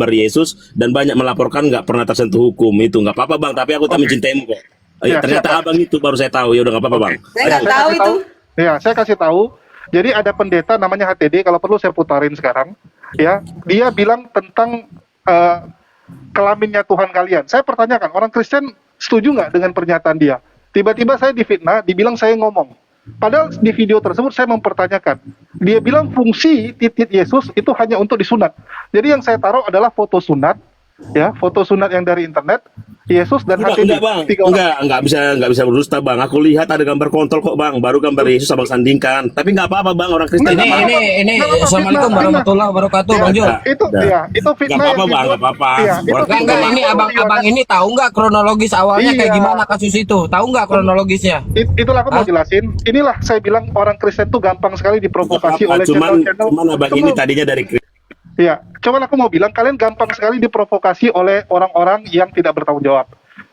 gambar Yesus dan banyak melaporkan nggak pernah tersentuh hukum. Itu nggak apa-apa bang, tapi aku tak mencintaimu kok. Ya, Ternyata siap, Bang. abang itu baru saya tahu. Ya udah nggak apa-apa bang. Saya nggak tahu kasih itu. Ya, saya kasih tahu. Jadi ada pendeta namanya HTD, kalau perlu saya putarin sekarang. Ya, dia bilang tentang eh, kelaminnya Tuhan kalian. Saya pertanyakan, orang Kristen setuju nggak dengan pernyataan dia? Tiba-tiba saya difitnah, dibilang saya ngomong. Padahal di video tersebut saya mempertanyakan. Dia bilang fungsi titik Yesus itu hanya untuk disunat. Jadi yang saya taruh adalah foto sunat, ya, foto sunat yang dari internet, Yesus dan HTD. Enggak bang, Tiga orang. enggak bisa berdusta bang. Aku lihat ada gambar kontol kok bang, baru gambar Yesus abang sandingkan. Tapi nggak apa-apa bang, orang Kristen. Nggak apa-apa. Ini Nggak apa-apa, Assalamualaikum fitnah. warahmatullahi wabarakatuh, Ya, Bang Jul. itu Udah. ya, itu fitnah Nggak apa-apa, yang Bang, dibuat. nggak apa-apa. Iya, itu Orang Enggak, fitnah ini yang abang dibuat. ini tahu nggak kronologis awalnya kayak Iya. gimana kasus itu? Tahu nggak kronologisnya? Itulah aku mau Hah? jelasin. Inilah saya bilang orang Kristen tuh gampang sekali diprovokasi oleh Cuman channel-channel. abang ini tadinya dari Iya, cuman aku mau bilang kalian gampang sekali diprovokasi oleh orang-orang yang tidak bertanggung jawab.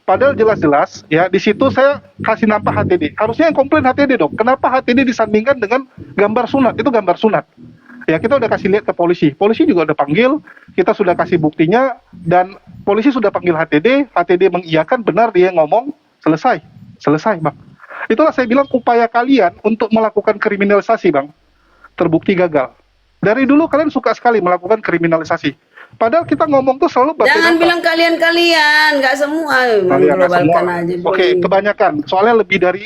Padahal jelas-jelas ya di situ saya kasih nampak HTD. Harusnya yang komplain HTD dong. Kenapa HTD disandingkan dengan gambar sunat? Itu gambar sunat. Ya kita udah kasih lihat ke polisi. Polisi juga udah panggil, kita sudah kasih buktinya dan polisi sudah panggil HTD. HTD mengiyakan benar dia ngomong, selesai. Selesai, Bang. Itulah saya bilang upaya kalian untuk melakukan kriminalisasi, Bang, terbukti gagal. Dari dulu kalian suka sekali melakukan kriminalisasi. Padahal kita ngomong tuh selalu pakai Jangan data. bilang kalian-kalian, nggak semua. Kalian nggak Mengglobalkan semua. aja. Oke, kebanyakan. Soalnya lebih dari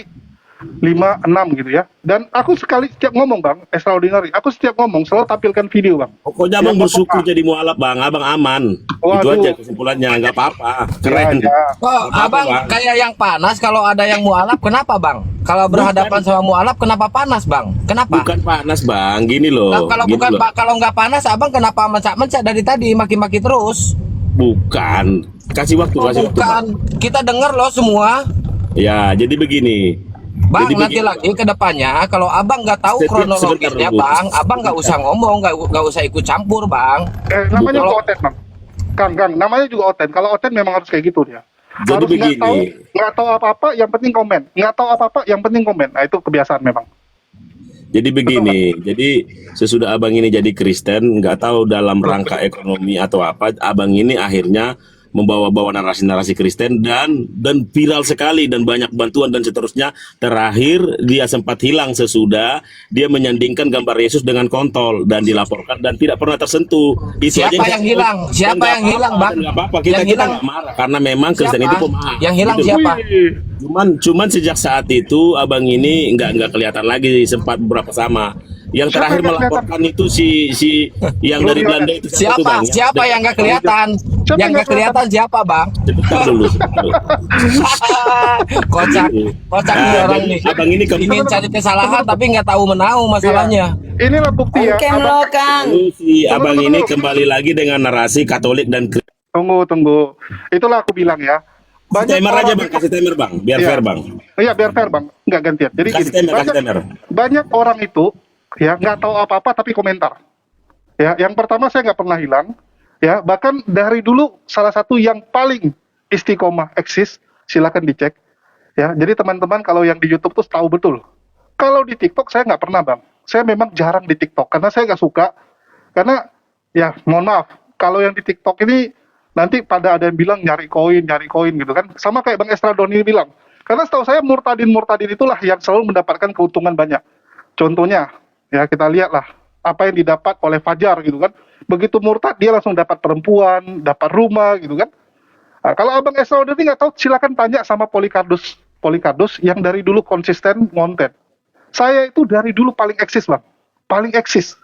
5, 6 gitu ya. Dan aku setiap ngomong, Bang, extraordinary. Aku setiap ngomong selalu tampilkan video, Bang. Pokoknya abang Ya, bersyukur apa-apa. jadi mualaf bang, abang aman. Itu Waduh. aja kesimpulannya, nggak apa-apa. Keren. Ya, ya. Kok Apa-apa, abang Bang. kayak yang panas kalau ada yang mualaf, kenapa bang? Kalau berhadapan sama mualaf, kenapa panas bang? Kenapa? Bukan panas bang, gini loh. Nah, kalau gini bukan loh. pak, kalau nggak panas, abang kenapa mencak-mencak dari tadi, maki-maki terus? Bukan. Kasih waktu, Oh, kasih waktu. Bang. bukan. Kita dengar loh semua. Ya, jadi begini. Bang, Jadi nanti begini. lagi ke depannya kalau abang nggak tahu Sebentar, kronologisnya, Bu. bang, abang nggak usah ngomong, nggak usah ikut campur, bang. Namanya Kalau- juga Oten, Bang. Kang, namanya juga Oten. Kalau Oten memang harus kayak gitu dia. Jadi Harus begini. nggak tahu apa-apa, yang penting komen. Nggak tahu apa-apa, yang penting komen. Nah, itu kebiasaan memang. Jadi begini, jadi sesudah abang ini jadi Kristen, nggak tahu dalam rangka ekonomi atau apa, abang ini akhirnya membawa-bawa narasi-narasi Kristen dan viral sekali dan banyak bantuan dan seterusnya. Terakhir dia sempat hilang sesudah dia menyandingkan gambar Yesus dengan kontol dan dilaporkan dan tidak pernah tersentuh. Itu Siapa aja yang hilang? Siapa nggak yang hilang, apa-apa, Bang? dan nggak apa-apa, kita Yang kita hilang? nggak marah karena memang Kristen Siapa? itu pemaaf. Yang hilang Gitu. siapa? Wih. Cuman sejak saat itu abang ini nggak kelihatan lagi, sempat beberapa sama. Yang Siapa terakhir yang nggak melaporkan itu si yang dari Belanda itu Siapa? tuh, Bang, ya? Siapa yang nggak kelihatan? Siapa Yang yang nggak kelihatan siapa, bang? Sebentar dulu. sebentar dulu. Kocak, kocak nih Nah, orang jadi nih. abang ini Ingin cari kesalahan tapi nggak tahu menahu masalahnya. Iya. Inilah bukti ya. Ongkem Abang- lo, Kang. si abang ini kembali lagi dengan narasi Katolik dan Tunggu. Itulah aku bilang ya. timer aja orang- bang, kasih timer bang, biar Iya. fair bang. Iya, biar fair, Bang. Nggak gantian. Jadi Kasih gini, timer, kasih timer. banyak orang itu ya nggak tahu apa-apa tapi komentar. Ya, yang pertama saya nggak pernah hilang. Ya, bahkan dari dulu salah satu yang paling istiqomah eksis, silakan dicek. Ya, jadi teman-teman kalau yang di YouTube tuh tahu betul. Kalau di TikTok saya nggak pernah, Bang. Saya memang jarang di TikTok karena saya nggak suka. Karena ya mohon maaf, kalau yang di TikTok ini nanti pada ada yang bilang nyari koin gitu kan. Sama kayak Bang Estradoni bilang. Karena setahu saya murtadin itulah yang selalu mendapatkan keuntungan banyak. Contohnya, ya kita lihatlah apa yang didapat oleh Fajar gitu kan. Begitu murtad dia langsung dapat perempuan, dapat rumah gitu kan. Nah, kalau Abang Estradoni nggak tahu silakan tanya sama Polikardus yang dari dulu konsisten ngonten. Saya itu dari dulu paling eksis, Bang. Paling eksis.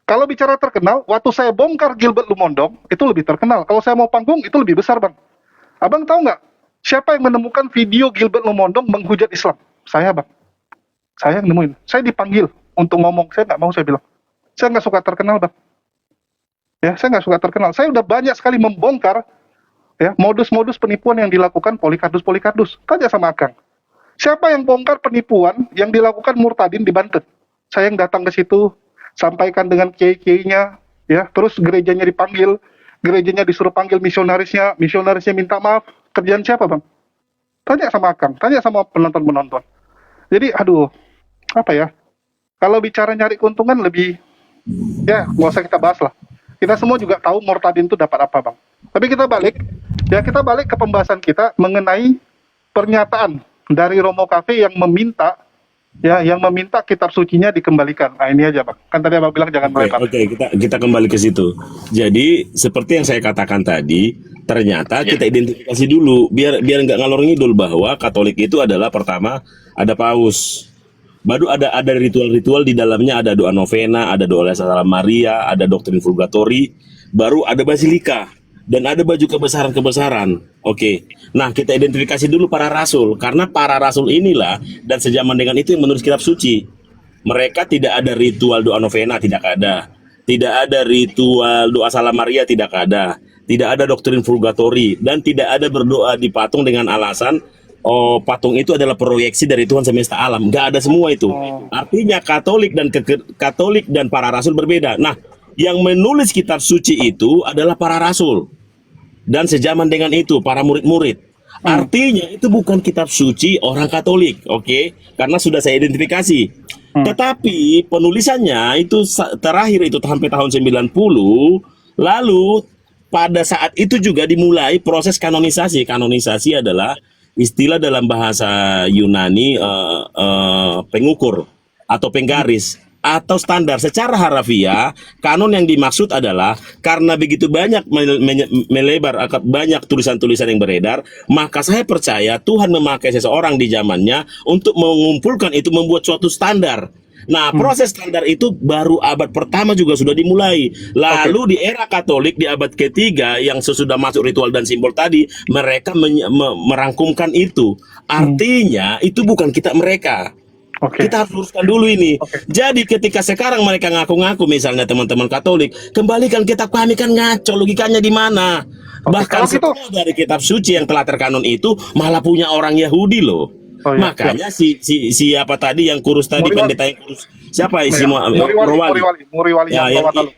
Kalau bicara terkenal, waktu saya bongkar Gilbert Lumondong, itu lebih terkenal. Kalau saya mau panggung, itu lebih besar, Bang. Abang tahu nggak, siapa yang menemukan video Gilbert Lumondong menghujat Islam? Saya, Bang. Saya yang nemuin. Saya dipanggil untuk ngomong. Saya nggak mau, saya bilang. Saya nggak suka terkenal, Bang. Ya, saya nggak suka terkenal. Saya udah banyak sekali membongkar ya modus-modus penipuan yang dilakukan Polikardus. Tanya sama Akang. Siapa yang bongkar penipuan yang dilakukan Murtadin di Banten? Saya yang datang ke situ, sampaikan dengan kiai-kiainya, ya, terus gerejanya dipanggil, gerejanya disuruh panggil misionarisnya minta maaf. Kerjaan siapa, Bang? Tanya sama Akang, tanya sama penonton-penonton. Jadi, aduh, apa ya? Kalau bicara nyari keuntungan lebih, ya, nggak usah kita bahas lah. kita semua juga tahu Mortadin itu dapat apa, Bang. Tapi kita balik ke pembahasan kita mengenai pernyataan dari Romo Cafe yang meminta kitab sucinya dikembalikan. Nah, ini aja, Bang. Kan tadi Abang bilang jangan melebar. Oke, kita kembali ke situ. Jadi seperti yang saya katakan tadi, ternyata kita identifikasi dulu biar nggak ngalor ngidul bahwa Katolik itu adalah pertama ada paus. Baru ada ritual-ritual di dalamnya, ada doa novena, ada doa Salam Maria, ada doktrin Vulgatori, baru ada basilika dan ada baju kebesaran-kebesaran. Oke. Nah, kita identifikasi dulu para rasul karena para rasul inilah dan sejaman dengan itu yang menulis kitab suci. Mereka tidak ada ritual doa novena, tidak ada. Tidak ada ritual doa Salam Maria, tidak ada. Tidak ada doktrin Vulgatori dan tidak ada berdoa di patung dengan alasan patung itu adalah proyeksi dari Tuhan semesta alam. Nggak ada semua itu. Artinya Katolik dan para rasul berbeda. Nah, yang menulis kitab suci itu adalah para rasul dan sejaman dengan itu para murid-murid. Artinya itu bukan kitab suci orang Katolik, oke? Karena sudah saya identifikasi. Tetapi penulisannya itu terakhir itu sampai tahun 90, lalu pada saat itu juga dimulai proses kanonisasi. Kanonisasi adalah istilah dalam bahasa Yunani pengukur atau penggaris atau standar. Secara harafiah, kanon yang dimaksud adalah karena begitu banyak melebar, banyak tulisan-tulisan yang beredar, maka saya percaya Tuhan memakai seseorang di zamannya untuk mengumpulkan itu, membuat suatu standar. Nah, proses standar itu baru abad pertama juga sudah dimulai. Lalu di era Katolik di abad ketiga yang sesudah masuk ritual dan simbol tadi, mereka merangkumkan itu. Artinya itu bukan kitab mereka. Kita harus luruskan dulu ini. Jadi ketika sekarang mereka ngaku-ngaku, misalnya teman-teman Katolik, kembalikan kitab kami, kan ngaco, logikanya di mana? Bahkan setelah dari kitab suci yang telah terkanon itu malah punya orang Yahudi loh. Makanya siapa tadi yang kurus tadi, pendeta yang kurus, siapa Muriwali. Ya,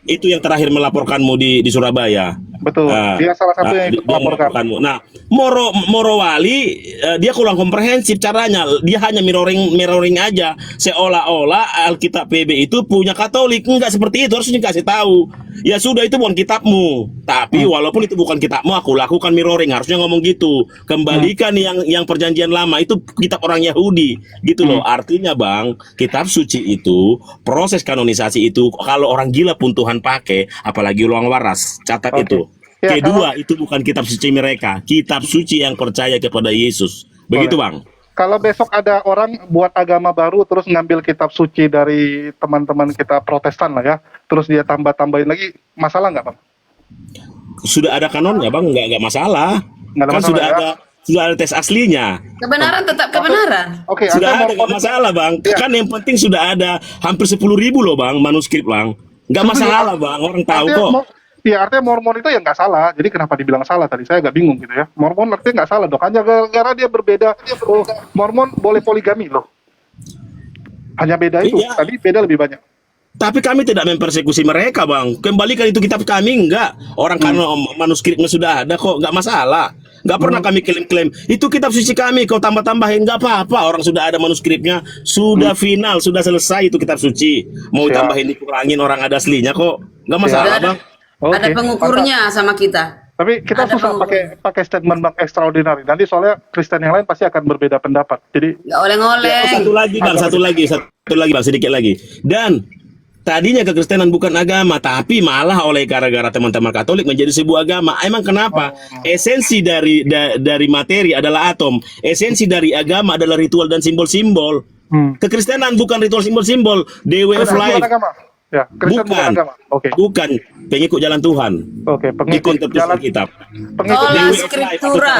itu yang terakhir melaporkanmu di Surabaya. Betul. Dia salah satu yang melaporkanmu. Nah, Morowali dia kurang komprehensif caranya. Dia hanya mirroring aja, seolah-olah Alkitab PB itu punya Katolik. Enggak seperti itu, harusnya kasih tahu. Ya sudah, itu bukan kitabmu. Tapi walaupun itu bukan kitabmu, aku lakukan mirroring. Harusnya ngomong gitu. Kembalikan yang perjanjian lama itu kitab orang Yahudi, gitu loh. Artinya, Bang, kitab suci itu, proses kanonisasi itu, kalau orang gila pun Tuhan pakai, apalagi orang waras. Catat itu. Kedua, itu bukan kitab suci mereka, kitab suci yang percaya kepada Yesus. Begitu, Bang. Kalau besok ada orang buat agama baru terus ngambil kitab suci dari teman-teman kita Protestan lah ya, terus dia tambah-tambahin lagi, masalah nggak, Bang? Sudah ada kanonnya, Bang, nggak masalah. Nggak ada Kan masalah, sudah ada tes aslinya. Kebenaran tetap kebenaran. Sudah ada, nggak masalah, Bang. Kan yang penting sudah ada hampir 10.000 loh, Bang, manuskrip, Bang. Nggak masalah, Bang, orang tahu kok. Ya, artinya Mormon itu ya nggak salah. Jadi kenapa dibilang salah tadi? Saya agak bingung gitu ya. Mormon artinya nggak salah dong. Hanya gara-gara dia berbeda. Mormon boleh poligami loh. Hanya beda itu. Tadi beda lebih banyak. Tapi kami tidak mempersekusi mereka, Bang. Kembalikan itu kitab kami, enggak. Orang karena manuskripnya sudah ada kok, nggak masalah. Nggak pernah kami klaim-klaim itu kitab suci kami, kau tambah-tambahin, nggak apa-apa. Orang sudah ada manuskripnya, sudah final, sudah selesai itu kitab suci. Mau tambahin, dikurangin, orang ada aslinya kok, nggak masalah, Bang. Ada pengukurnya sama kita. Tapi kita susah pakai statement Bang extraordinary. Nanti soalnya Kristen yang lain pasti akan berbeda pendapat. Jadi nggak oleh-oleh. Satu lagi, Bang, sedikit lagi. Dan tadinya kekristenan bukan agama, tapi malah oleh gara-gara teman-teman Katolik menjadi sebuah agama. Emang kenapa? Esensi dari materi adalah atom. Esensi dari agama adalah ritual dan simbol-simbol. Kekristenan bukan ritual simbol-simbol. The way of life. Ya, bukan agama. Bukan pengikut jalan Tuhan. Pengikut jalan kitab. Sola Scriptura.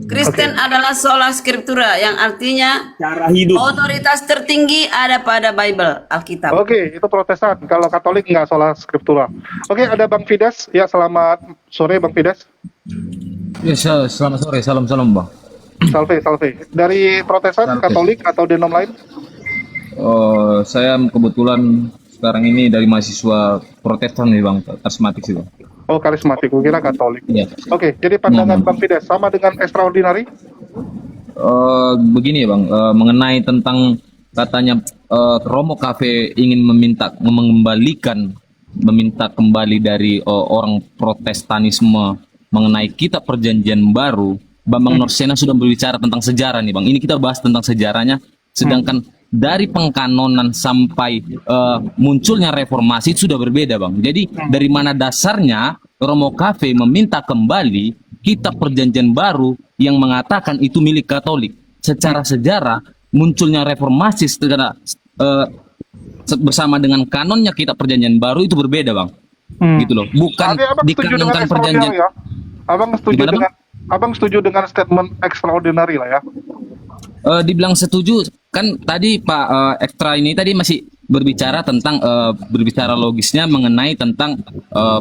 Kristen adalah sola Scriptura, yang artinya cara hidup. Otoritas tertinggi ada pada Bible, Alkitab. Itu Protestan. Kalau Katolik nggak sola Scriptura. Ada Bang Fides. Ya, selamat sore Bang Fides. Ya, selamat sore. Salam Bang. Salve. Dari Protestan, Katolik atau denom lain? Saya kebetulan sekarang ini dari mahasiswa Protestan nih, Bang, karismatik sih, Bang. Karismatik, gue kira Katolik. Iya. Jadi pandangan Bang Fides sama dengan extraordinary? Begini ya, Bang, mengenai tentang katanya Romo Cafe ingin mengembalikan meminta kembali dari orang Protestanisme mengenai kitab perjanjian baru, Bambang Norsena sudah berbicara tentang sejarah nih Bang. Ini kita bahas tentang sejarahnya, sedangkan dari pengkanonan sampai munculnya reformasi itu sudah berbeda Bang. Jadi dari mana dasarnya Romo Cafe meminta kembali kitab perjanjian baru yang mengatakan itu milik Katolik? Secara sejarah munculnya reformasi setelah bersama dengan kanonnya kitab perjanjian baru itu berbeda Bang. Gitu loh. Bukan Tadi abang setuju dengan dikanonkan perjanjian. extraordinary ya? Gimana, Bang? Abang setuju dengan statement extraordinary lah ya? Dibilang setuju kan tadi Pak Ekstra ini tadi masih berbicara tentang berbicara logisnya mengenai tentang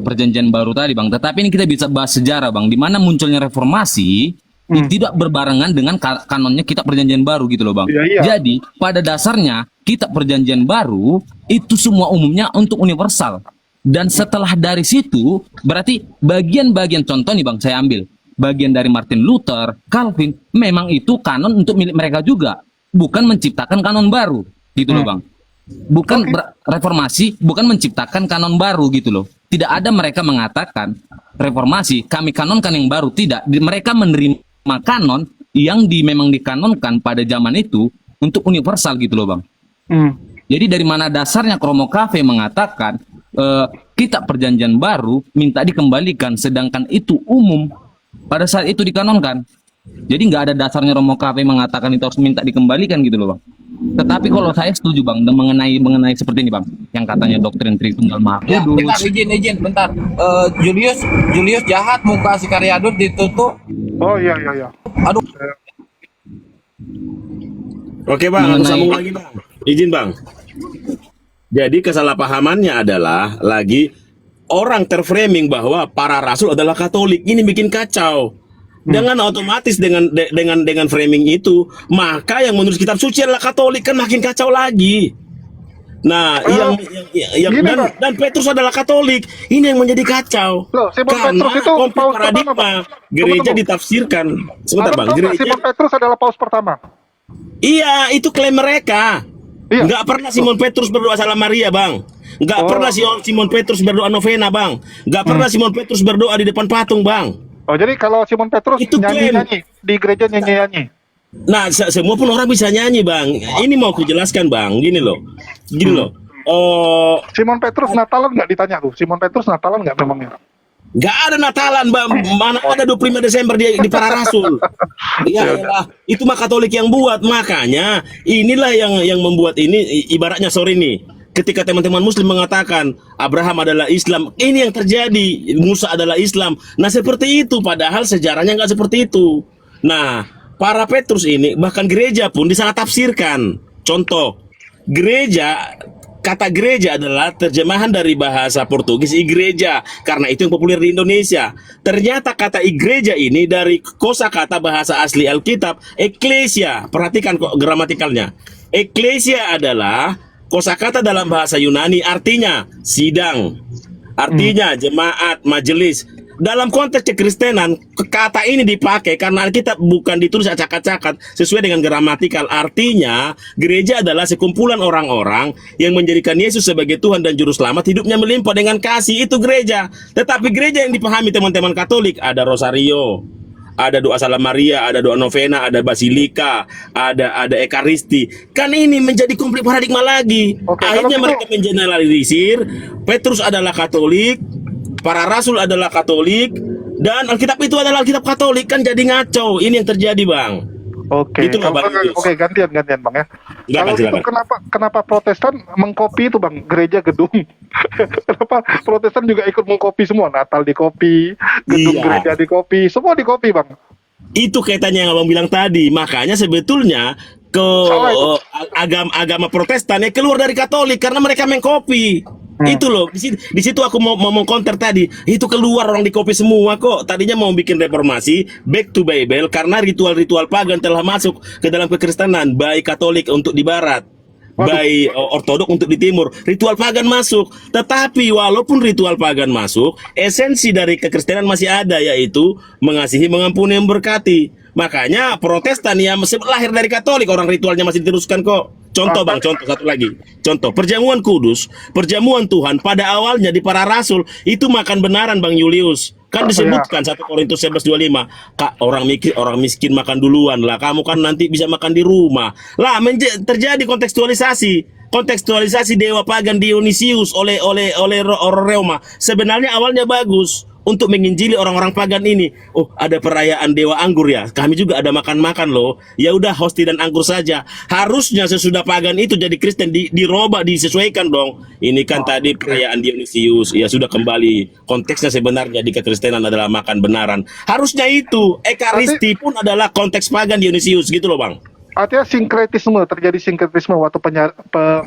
perjanjian baru tadi Bang. Tetapi ini kita bisa bahas sejarah Bang, di mana munculnya reformasi tidak berbarengan dengan kanonnya kitab perjanjian baru gitu loh Bang. Iya. Jadi pada dasarnya kitab perjanjian baru itu semua umumnya untuk universal. Dan setelah dari situ berarti bagian-bagian contoh nih Bang saya ambil. Bagian dari Martin Luther, Calvin, memang itu kanon untuk milik mereka juga. Bukan menciptakan kanon baru gitu loh Bang. Bukan reformasi, bukan menciptakan kanon baru gitu loh. Tidak ada mereka mengatakan reformasi, kami kanonkan yang baru. Tidak, mereka menerima kanon yang memang dikanonkan pada zaman itu untuk universal gitu loh Bang. Jadi dari mana dasarnya Romo Cafe mengatakan kitab perjanjian baru minta dikembalikan, sedangkan itu umum pada saat itu dikanonkan. Jadi nggak ada dasarnya Romo Cafe mengatakan itu harus minta dikembalikan gitu loh Bang. Tetapi kalau saya setuju Bang mengenai seperti ini Bang, yang katanya doktrin Tritunggal Maha Ya, Kudus. bentar, izin, bentar. Julius jahat muka si Karyadut ditutup. Oh iya. Aduh, Oke Bang, aku Mengenai- sambung lagi Bang. Izin Bang. Jadi kesalahpahamannya adalah lagi orang terframing bahwa para rasul adalah Katolik. Ini bikin kacau. Dengan otomatis dengan framing itu, maka yang menurut kitab suci adalah Katolik, kan makin kacau lagi. Nah, yang gini, Bang. dan Petrus adalah Katolik. Ini yang menjadi kacau. Loh, Simon Karena Petrus itu konflik paus paradigma pertama, Bang. gereja Tunggu. ditafsirkan. Sebentar Abang Bang, tahu nggak gereja. Simon Petrus adalah paus pertama? Iya, itu klaim mereka. Iya. Nggak pernah Simon Petrus berdoa salam Maria, Bang. Nggak Oh. pernah Simon Petrus berdoa novena, Bang. Nggak pernah Simon Petrus berdoa di depan patung, Bang. Oh, jadi kalau Simon Petrus Itu klaim. nyanyi di gereja nyanyi. Nah, semua pun orang bisa nyanyi, Bang. Ini mau kujelaskan, Bang. Gini loh. Oh, Simon Petrus Natalan nggak ditanya tuh? Simon Petrus Natalan nggak memangnya? nggak ada Natalan, Bang. Mana ada 25 Desember di para rasul. Ya elah, itu mah Katolik yang buat. Makanya inilah yang membuat ini ibaratnya sorry nih. Ketika teman-teman Muslim mengatakan Abraham adalah Islam, ini yang terjadi. Musa adalah Islam. Nah seperti itu, padahal sejarahnya nggak seperti itu. Nah, para Petrus ini bahkan gereja pun disalah tafsirkan. Contoh, kata gereja adalah terjemahan dari bahasa Portugis igreja, karena itu yang populer di Indonesia. Ternyata kata igreja ini dari kosakata bahasa asli Alkitab, eklesia. Perhatikan kok gramatikalnya. Eklesia adalah kosakata dalam bahasa Yunani, artinya sidang, artinya jemaat, majelis. Dalam konteks kekristenan, kata ini dipakai karena Alkitab bukan ditulis acak-acakan sesuai dengan gramatikal. Artinya, gereja adalah sekumpulan orang-orang yang menjadikan Yesus sebagai Tuhan dan Juru Selamat, hidupnya melimpah dengan kasih. Itu gereja. Tetapi gereja yang dipahami teman-teman Katolik, ada rosario, ada doa salam Maria, ada doa novena, ada basilika, ada ekaristi. Kan ini menjadi konflik paradigma lagi. Oke, Akhirnya kalau gitu- mereka mengeneralisir Petrus adalah Katolik, para rasul adalah Katolik, dan Alkitab itu adalah Alkitab Katolik. Kan jadi ngaco. Ini yang terjadi, Bang. Oke, Itulah, Bang Yus. oke, gantian Bang ya. Silakan, Kalau gitu silakan. kenapa Protestan mengcopy itu Bang gereja gedung? Kenapa Protestan juga ikut mengcopy semua? Natal dicopy, gedung Iya. gereja dicopy, semua dicopy Bang. Itu kaitannya yang Abang bilang tadi. Makanya sebetulnya Salah itu. agama Protestan ya keluar dari Katolik karena mereka mengcopy. Itu loh, di situ aku mau mengcounter tadi. Itu keluar orang di copy semua kok. Tadinya mau bikin reformasi, back to Bible, karena ritual-ritual pagan telah masuk ke dalam kekristenan, baik Katolik untuk di Barat. by ortodok untuk di timur. Ritual pagan masuk. Tetapi walaupun ritual pagan masuk, esensi dari kekristenan masih ada, yaitu mengasihi, mengampuni, memberkati. Makanya Protestan yang lahir dari Katolik, orang ritualnya masih diteruskan kok. Contoh bang, contoh satu lagi. Contoh, perjamuan kudus, perjamuan Tuhan pada awalnya di para rasul itu makan benaran bang Julius. Kan disebutkan 1 Korintus 11:25, Kak, orang miskin makan duluan lah, kamu kan nanti bisa makan di rumah. Lah terjadi kontekstualisasi dewa pagan Dionysius oleh Roma. Sebenarnya awalnya bagus untuk menginjili orang-orang pagan ini. Oh, ada perayaan dewa anggur ya. Kami juga ada makan-makan loh. Ya udah, hosti dan anggur saja. Harusnya sesudah pagan itu jadi Kristen dirubah, disesuaikan dong. Ini kan tadi perayaan Dionysius. Ya sudah, kembali. Konteksnya sebenarnya di kekristenan adalah makan benaran. Harusnya itu. Ekaristi pun adalah konteks pagan Dionysius gitu loh, Bang. Artinya terjadi sinkretisme waktu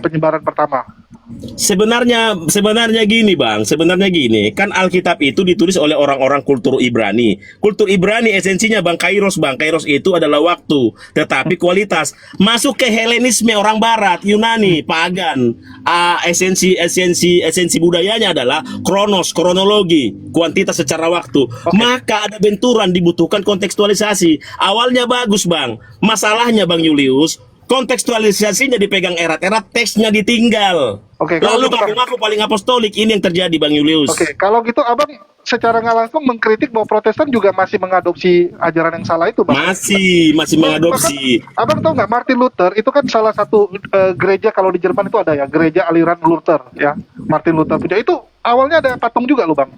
penyebaran pertama. Sebenarnya gini bang, kan Alkitab itu ditulis oleh orang-orang kultur Ibrani. Kultur Ibrani esensinya bang Kairos itu adalah waktu, tetapi kualitas. Masuk ke Helenisme orang Barat, Yunani, pagan. Esensi budayanya adalah kronologi, kuantitas secara waktu. Maka ada benturan, dibutuhkan kontekstualisasi. Awalnya bagus bang, masalahnya bang Julius, kontekstualisasinya dipegang erat-erat, teksnya ditinggal. Lalu ngaku paling apostolik, ini yang terjadi Bang Julius. Kalau gitu abang secara nggak langsung mengkritik bahwa Protestan juga masih mengadopsi ajaran yang salah itu, Bang. Masih mengadopsi. Abang tahu nggak, Martin Luther itu kan salah satu gereja, kalau di Jerman itu ada ya, gereja aliran Luther ya. Martin Luther punya itu awalnya ada patung juga loh, Bang.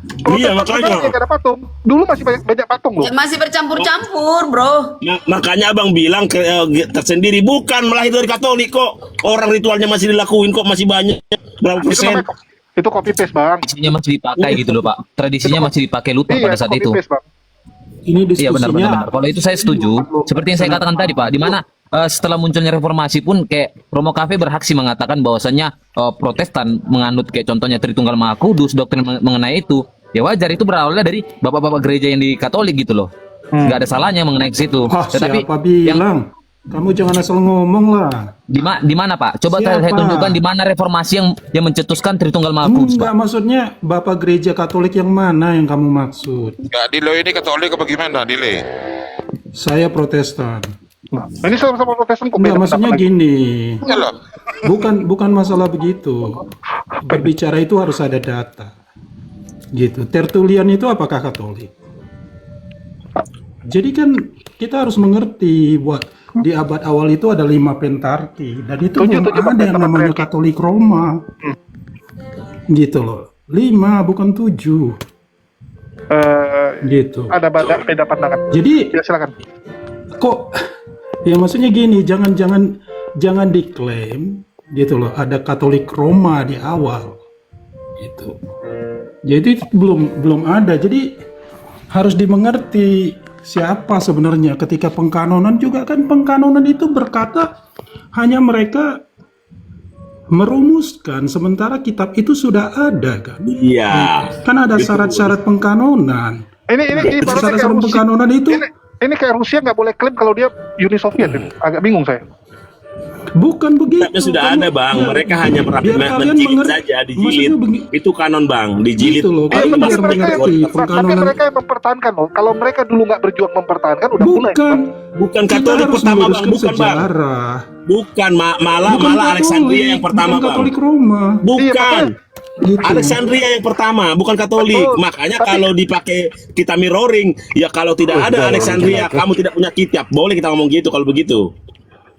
Iya, makanya ada patung. Dulu masih banyak patung loh. Masih bercampur-campur, bro. Makanya abang bilang tersendiri, bukan melahir dari Katolik kok. Orang ritualnya masih dilakuin kok, masih banyak. Berapa persen? Itu copy paste bang. Tradisinya masih dipakai gitu loh pak. Tradisinya masih dipakai Luther pada saat itu. Paste, bang. Ini Iya diskusinya. benar. Kalau itu saya setuju. Seperti yang saya katakan tadi pak, di mana setelah munculnya reformasi pun kayak Romo Cafe berhaksi mengatakan bahwasannya Protestan menganut kayak contohnya Tritunggal Maha Kudus, doktrin mengenai itu. Ya wajar, itu berawalnya dari bapak-bapak gereja yang di Katolik gitu loh. Nggak ada salahnya mengenai ke situ. Tetapi siapa bilang? Kamu jangan asal ngomong lah. Di mana Pak? Coba saya tunjukkan di mana reformasi yang mencetuskan Tritunggal Maha Kudus. Enggak, maksudnya Bapak gereja Katolik yang mana yang kamu maksud? Enggak, Dile ini Katolik apa gimana, Dile? Saya Protestan. Ini sama-sama Protestan kok. Enggak, maksudnya gini. Enggak. Bukan masalah begitu. Berbicara itu harus ada data. Gitu. Tertullian itu apakah Katolik? Jadi kan kita harus mengerti bahwa di abad awal itu ada 5 pentarki dan itu belum ada yang namanya Katolik Roma. Gitu loh. 5 bukan 7. Gitu. Ada beda pandangan. Jadi Ya silakan. kok ya maksudnya gini, jangan diklaim gitu loh ada Katolik Roma di awal. Gitu. Jadi itu belum ada. Jadi harus dimengerti siapa sebenarnya ketika pengkanonan juga kan, pengkanonan itu berkata hanya mereka merumuskan, sementara kitab itu sudah ada kan. Iya. Kan ada syarat-syarat pengkanonan. Ini Syarat-syarat pengkanonan itu ini kayak Rusia nggak boleh klaim kalau dia Uni Soviet. Agak bingung saya. bukan begitu. Kitabnya sudah ada bang, mereka hanya menjilid saja, dijilid. Itu kanon bang, dijilid. Gitu loh, kalian biar mengerti Tapi pengkanonan. mereka yang mempertahankan loh. Kalau mereka dulu nggak berjuang mempertahankan, udah mulai. Bukan Kita Katolik harus pertama bang, meluruskan bukan bang. sejarah. Bukan, malah Bukan Katolik, Alexandria yang pertama bukan bang. Katolik Roma. Bukan. Gitu. Alexandria yang pertama, bukan Katolik. Betul. Makanya kalau dipakai kita mirroring, ya kalau tidak ada Alexandria, kamu tidak punya kitab. Boleh kita ngomong gitu kalau begitu.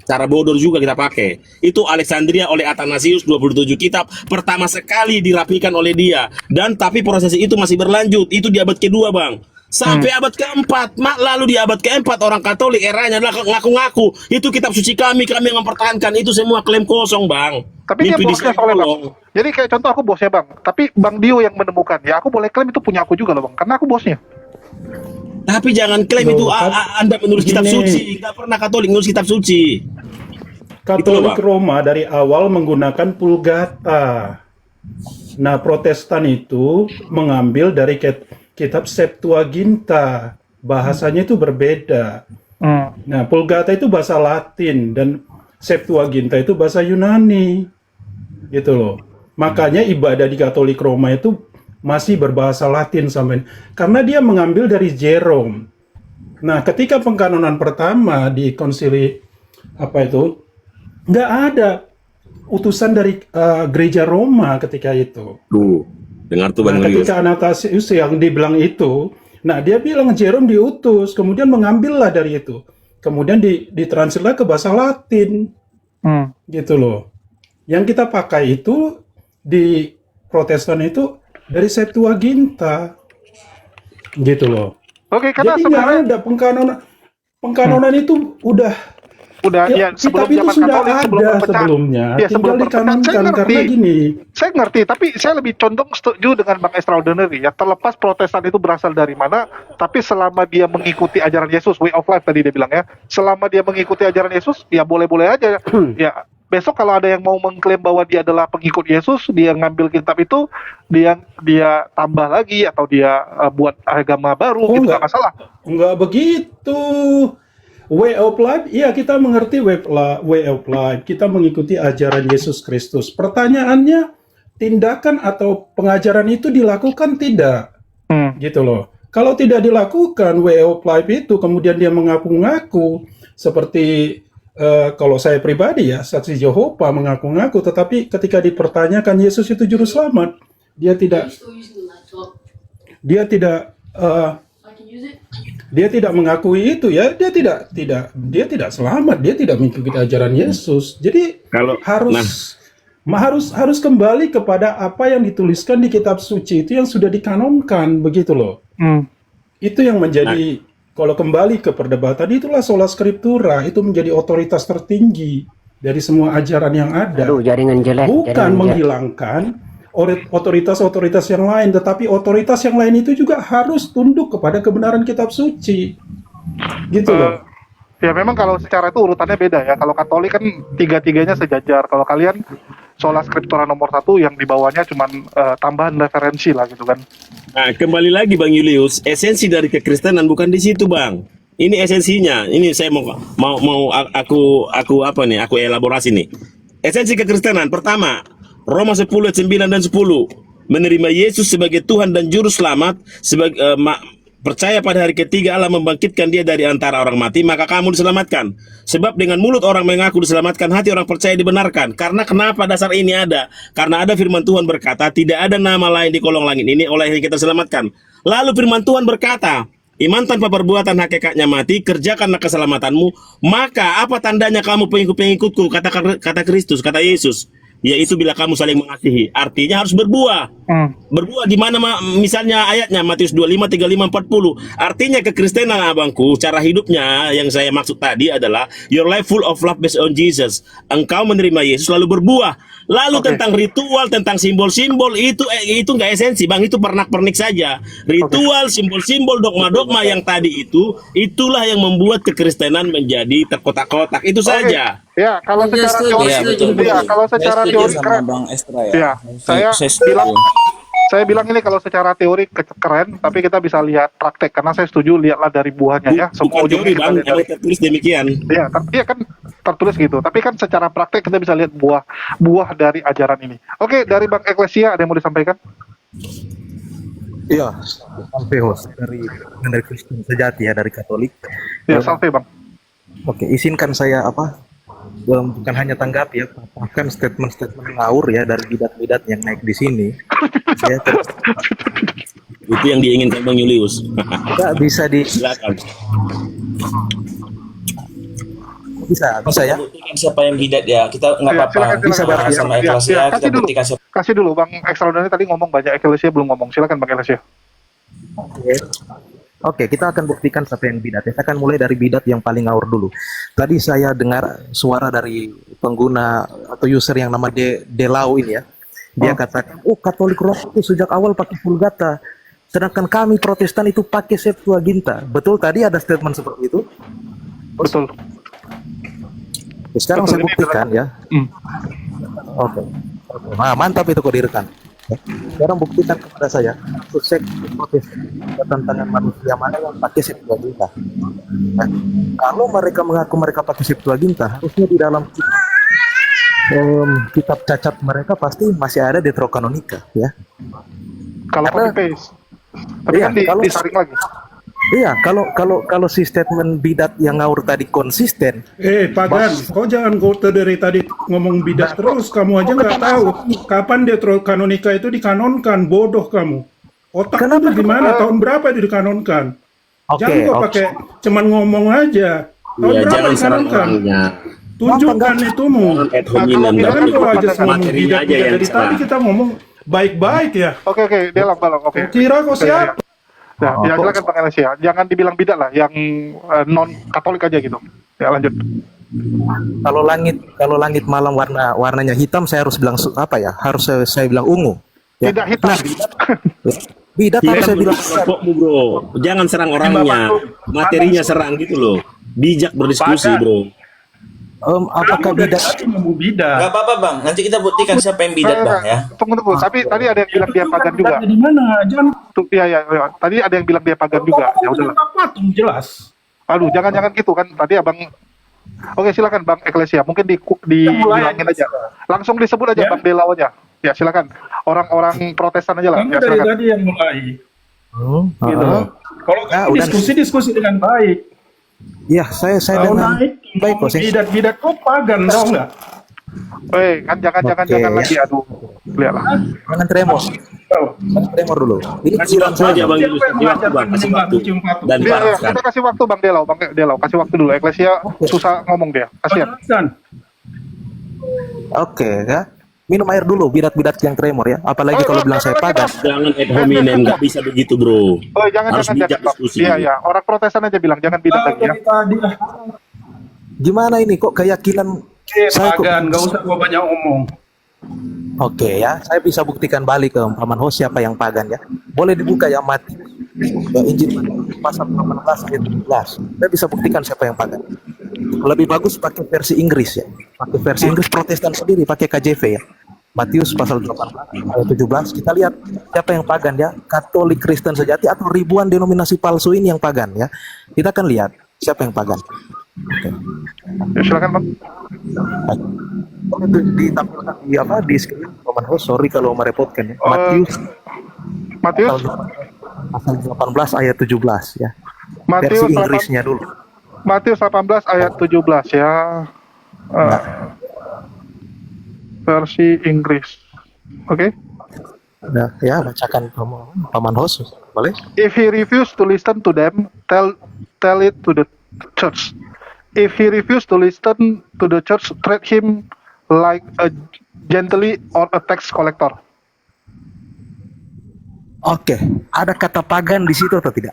Cara bodoh juga kita pakai. Itu Alexandria oleh Athanasius 27 kitab pertama sekali dirapikan oleh dia. Dan tapi proses itu masih berlanjut. Itu di abad kedua, Bang. Sampai abad keempat. Lalu di abad keempat orang Katolik eranya adalah ngaku-ngaku. Itu kitab suci kami yang mempertahankan. Itu semua klaim kosong, Bang. Tapi dia bosnya soalnya bang. Jadi kayak contoh aku bosnya bang. Tapi Bang Dio yang menemukan. Ya aku boleh klaim itu punya aku juga loh bang. Karena aku bosnya. Tapi jangan klaim itu Anda menulis kitab suci. Nggak pernah Katolik menulis kitab suci. Katolik Roma dari awal menggunakan Vulgata. Nah, Protestan itu mengambil dari kitab Septuaginta. Bahasanya itu berbeda. Nah, Vulgata itu bahasa Latin dan Septuaginta itu bahasa Yunani, gitu loh. Makanya ibadah di Katolik Roma itu masih berbahasa Latin sampai karena dia mengambil dari Jerome. Nah, ketika pengkanonan pertama di konsili apa itu, nggak ada utusan dari gereja Roma ketika itu. Tuh, dengar tuh Bang Nah, Julius. ketika Anastasius yang dibilang itu, nah dia bilang Jerome diutus, kemudian mengambillah dari itu, kemudian ditranslate ke bahasa Latin, gitu loh. Yang kita pakai itu di Protestan itu dari Septuaginta, gitu loh. Oke, karena Jadi nggak sebenarnya ada pengkanonan itu udah ya sebelum kitab itu zaman sudah Katolik, sebelum ada berpecah. sebelumnya, Ya, sebelum tinggal berpecah, saya dikanonkan ngerti. karena gini. Saya ngerti, tapi saya lebih condong setuju dengan Bang Extraordinary ya. Terlepas Protestan itu berasal dari mana, tapi selama dia mengikuti ajaran Yesus, way of life tadi dia bilang ya, selama dia mengikuti ajaran Yesus, ya boleh-boleh aja. Ya, besok kalau ada yang mau mengklaim bahwa dia adalah pengikut Yesus, dia ngambil kitab itu, dia tambah lagi atau dia buat agama baru, gitu nggak masalah. Enggak begitu. Way of life, iya kita mengerti way of life. Kita mengikuti ajaran Yesus Kristus. Pertanyaannya, tindakan atau pengajaran itu dilakukan tidak? Gitu loh. Kalau tidak dilakukan way of life itu, kemudian dia mengaku-ngaku, seperti kalau saya pribadi ya, saksi Jehovah mengaku-ngaku, tetapi ketika dipertanyakan Yesus itu juru selamat, dia tidak dia tidak mengakui itu ya, dia tidak selamat, dia tidak mengikuti ajaran Yesus. Jadi Kalau- harus kembali kepada apa yang dituliskan di kitab suci itu yang sudah dikanonkan, begitu loh. Itu yang menjadi kalau kembali ke perdebatan, itulah sola scriptura, itu menjadi otoritas tertinggi dari semua ajaran yang ada. Aduh, jaringan jelek. Bukan jaringan jelek. menghilangkan otoritas-otoritas yang lain, tetapi otoritas yang lain itu juga harus tunduk kepada kebenaran kitab suci. Gitu loh. Ya memang kalau secara itu urutannya beda ya. Kalau Katolik kan tiga-tiganya sejajar. Kalau kalian sola scriptura nomor 1, yang di bawahnya cuman tambahan referensi lah gitu kan. Nah, kembali lagi Bang Julius, esensi dari kekristenan bukan di situ, Bang. Ini esensinya. Ini saya mau aku apa nih? Aku elaborasi nih. Esensi kekristenan pertama, Roma 10 ayat 9 dan 10. Menerima Yesus sebagai Tuhan dan juru selamat, percaya pada hari ketiga Allah membangkitkan dia dari antara orang mati, maka kamu diselamatkan. Sebab dengan mulut orang mengaku diselamatkan, hati orang percaya dibenarkan. Karena kenapa dasar ini ada? Karena ada firman Tuhan berkata, tidak ada nama lain di kolong langit ini oleh yang kita selamatkan. Lalu firman Tuhan berkata, iman tanpa perbuatan hakikatnya mati, kerjakanlah keselamatanmu. Maka apa tandanya kamu pengikut-pengikutku, kata Kristus, kata Yesus, yaitu bila kamu saling mengasihi. Artinya harus berbuah. Berbuah di mana misalnya ayatnya Matius 25, 35, 40. Artinya kekristenan abangku, cara hidupnya yang saya maksud tadi adalah your life full of love based on Jesus. Engkau menerima Yesus lalu berbuah. Lalu tentang ritual, tentang simbol-simbol itu nggak esensi, Bang. Itu pernak-pernik saja. Ritual, simbol-simbol, dogma-dogma yang tadi itulah yang membuat kekristenan menjadi terkotak-kotak. Itu saja. Ya, kalau secara teori, kalau secara teori keren. Ya, saya bilang ini kalau secara teori keren, tapi kita bisa lihat praktek, karena saya setuju lihatlah dari buahnya ya. Semua Bukan teori, ujungnya kita Bang. lihat Yang dari. tertulis demikian. Ya, iya kan tertulis gitu. Tapi kan secara praktek kita bisa lihat buah dari ajaran ini. Oke, dari Bang Eklesia ada yang mau disampaikan? Iya, sampai host dari Kristen sejati ya, dari Katolik. Ya, sampai Bang. Oke, izinkan saya bukan hanya tanggapi ya, bahkan statement-statement ngawur ya dari bidat-bidat yang naik di sini. Ya, Itu yang diinginkan Bang Julius. nggak bisa Silakan. bisa ya. Buktikan siapa yang bidat ya. Kita nggak Ya, apa-apa. silakan, Bisa silakan. bahas sama Ya, Eklesia, ya, kita buktikan siapa. Kasih dulu Bang Extraordinary tadi ngomong banyak, Eklesia belum ngomong. Silakan Bang Eklesia. Oke, kita akan buktikan siapa yang bidat. Saya akan mulai dari bidat yang paling ngawur dulu. Tadi saya dengar suara dari pengguna atau user yang nama Delau ini ya. Dia katakan, Katolik Roma itu sejak awal pakai Vulgata. Sedangkan kami Protestan itu pakai Septuaginta. Betul tadi ada statement seperti itu? Betul. Sekarang Betul, saya ini buktikan ya. Oke. Nah, mantap itu kok direkam. Ya. Sekarang buktikan kepada saya, sukses protes tantangan manusia mana yang pakai Septuaginta. Nah, kalau mereka mengaku mereka pakai Septuaginta, harusnya di dalam kitab cacat mereka pasti masih ada Deuterokanonika, ya. Kalau Karena- copy paste. Tapi Iya, kan kalau- disaring lagi. Iya, kalau si statement bidat yang ngawur tadi konsisten, Pagan, kau jangan dari tadi ngomong bidat terus. Kamu aja nggak tahu kapan Deuterokanonika itu dikanonkan. Bodoh kamu. Otak Kenapa? itu gimana? Tahun berapa itu dikanonkan? Oke, Jangan kau oke. pakai cuman ngomong aja. Tahun Ya berapa jangan serang dikanonkan? orangnya. Tunjukkan itumu. Jangan ad hominem, Kalau Jangan tapi kau aja ngomong materinya bidat. aja yang Dari tadi salah. kita ngomong baik-baik ya. Oke, Delong, oke. Kau kira kau Oke, siapa? Ya, ya silakan Bang Alessia. Jangan dibilang bidat lah, yang non Katolik aja gitu. Ya lanjut. kalau langit malam warnanya hitam, saya harus bilang apa ya? Harus saya bilang ungu. Ya. Tidak hitam. Nah, bidat Iya, harus saya bilang kelompokmu bro. Jangan serang orangnya, materinya serang gitu loh. Bijak berdiskusi bro. apakah bidat Ngomong bidat. Gak apa-apa bang, nanti kita buktikan siapa yang bidat bang ya. Tunggu. Tapi tadi ada yang bilang dia pagan juga. Di mana? Jangan Ya. Tadi ada yang bilang dia pagan juga. Ya udahlah. patung jelas. Aduh, jangan gitu kan. Tadi abang. Oke, silakan Bang Eklesia. Mungkin dibilangin aja. Langsung disebut aja Ya. Bang Delau aja. Ya silakan. Orang-orang Protestan aja lah. Kamu Ya dari silakan. tadi yang mulai. Gitu. Heeh. Kalau Ya, kamu udah. diskusi dengan baik. Ya, saya Kalau dengan naik, baik kok. Saya bidat-bidat kok pagan, tau nggak? Kan jangan Oke, lagi. Aduh, lihatlah. jangan tremor. Tahu. Jangan tremor dulu. Ini Kasih giliran waktu aja saya. bang Siapa Yunus, yang kasih waktu bang, kasih menyembah waktu. cium patung? Dan Iya, diparahkan. kita kasih waktu Bang Delau, kasih waktu dulu. Eklesia susah ngomong dia. Kasihan. Kan? Oke, ya. Minum air dulu, bidat-bidat yang tremor ya. Apalagi kalau bilang saya pagan. Jangan ad hominem, nggak bisa begitu bro. Oh, jangan Harus bijak Bang. diskusi. Iya. Orang Protestan aja bilang jangan bidat Tahu lagi ya. dari tadi Gimana ini kok keyakinan saya kok pagan, nggak usah gua banyak omong. Oke ya, saya bisa buktikan balik ke Paman Host siapa yang pagan ya. Boleh dibuka ya Matius, ya, Injil Matius pasal 18 ayat 17. Saya bisa buktikan siapa yang pagan. Lebih bagus pakai versi Inggris ya. Pakai versi Inggris Protestan sendiri, pakai KJV ya. Matius pasal 18 ayat 17. Kita lihat siapa yang pagan ya. Katolik Kristen sejati atau ribuan denominasi palsu ini yang pagan ya. Kita akan lihat siapa yang pagan. Oke. Ya, silakan Bang. Oh, itu ditampilkan di screen Paman Host. Sorry kalau merepotkan ya. Matius Matius pasal 18 ayat 17 ya. Versi Matius Inggrisnya dulu. Matius 18 ayat 17 ya. Versi Inggris. Oke. Nah, ya bacakan Paman Host. Boleh? If he refuse to listen to them, tell it to the church. If he refuse to listen to the church, treat him like a gently or a tax collector. Oke, ada kata pagan di situ atau tidak?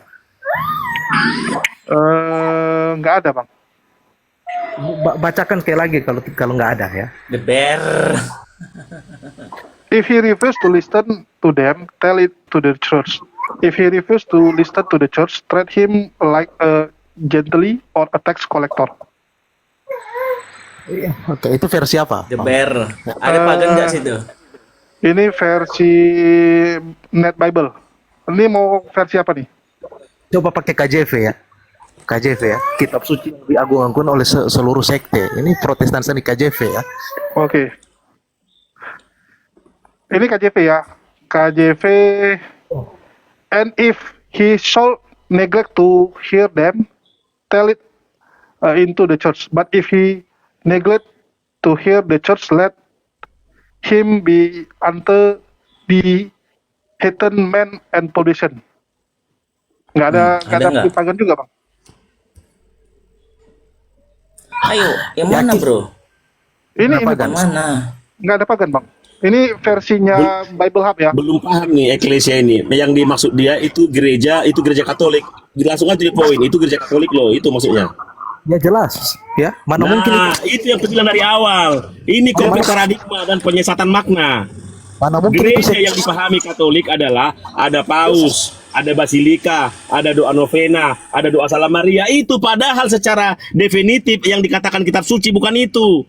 Nggak ada Bang. Bacakan sekali lagi kalau nggak ada ya. The bear. If he refuse to listen to them, tell it to the church. If he refuse to listen to the church, treat him like a gently or a tax collector. Iya. Oke, itu versi apa? The bear. Ada pagan nggak sih tuh? Ini versi Net Bible. Ini mau versi apa nih? Coba pakai KJV ya. KJV ya. Kitab suci yang diagung-agungkan oleh seluruh sekte. Ini Protestan seni KJV ya. Oke. Ini KJV ya. KJV. And if he shall neglect to hear them, tell it into the church. But if he neglect to hear the church, let him be unto the heathen man and pollution. Nggak ada nggak? pagan juga Bang. Ayo, yang mana Yakin? bro? Ini pagan? Yang mana? nggak ada pagan Bang. Ini versinya Bible Hub ya. Belum paham nih Eklesia ini. Yang dimaksud dia itu gereja Katolik. Langsung aja di poin, itu gereja Katolik loh, itu maksudnya. Ya jelas ya. Mana mungkin itu yang bilang dari awal. Ini konflik paradigma dan penyesatan makna. mana mungkin itu Gereja yang dipahami Katolik adalah ada paus, ada basilika, ada doa novena, ada doa salam Maria. Itu padahal secara definitif yang dikatakan kitab suci bukan itu.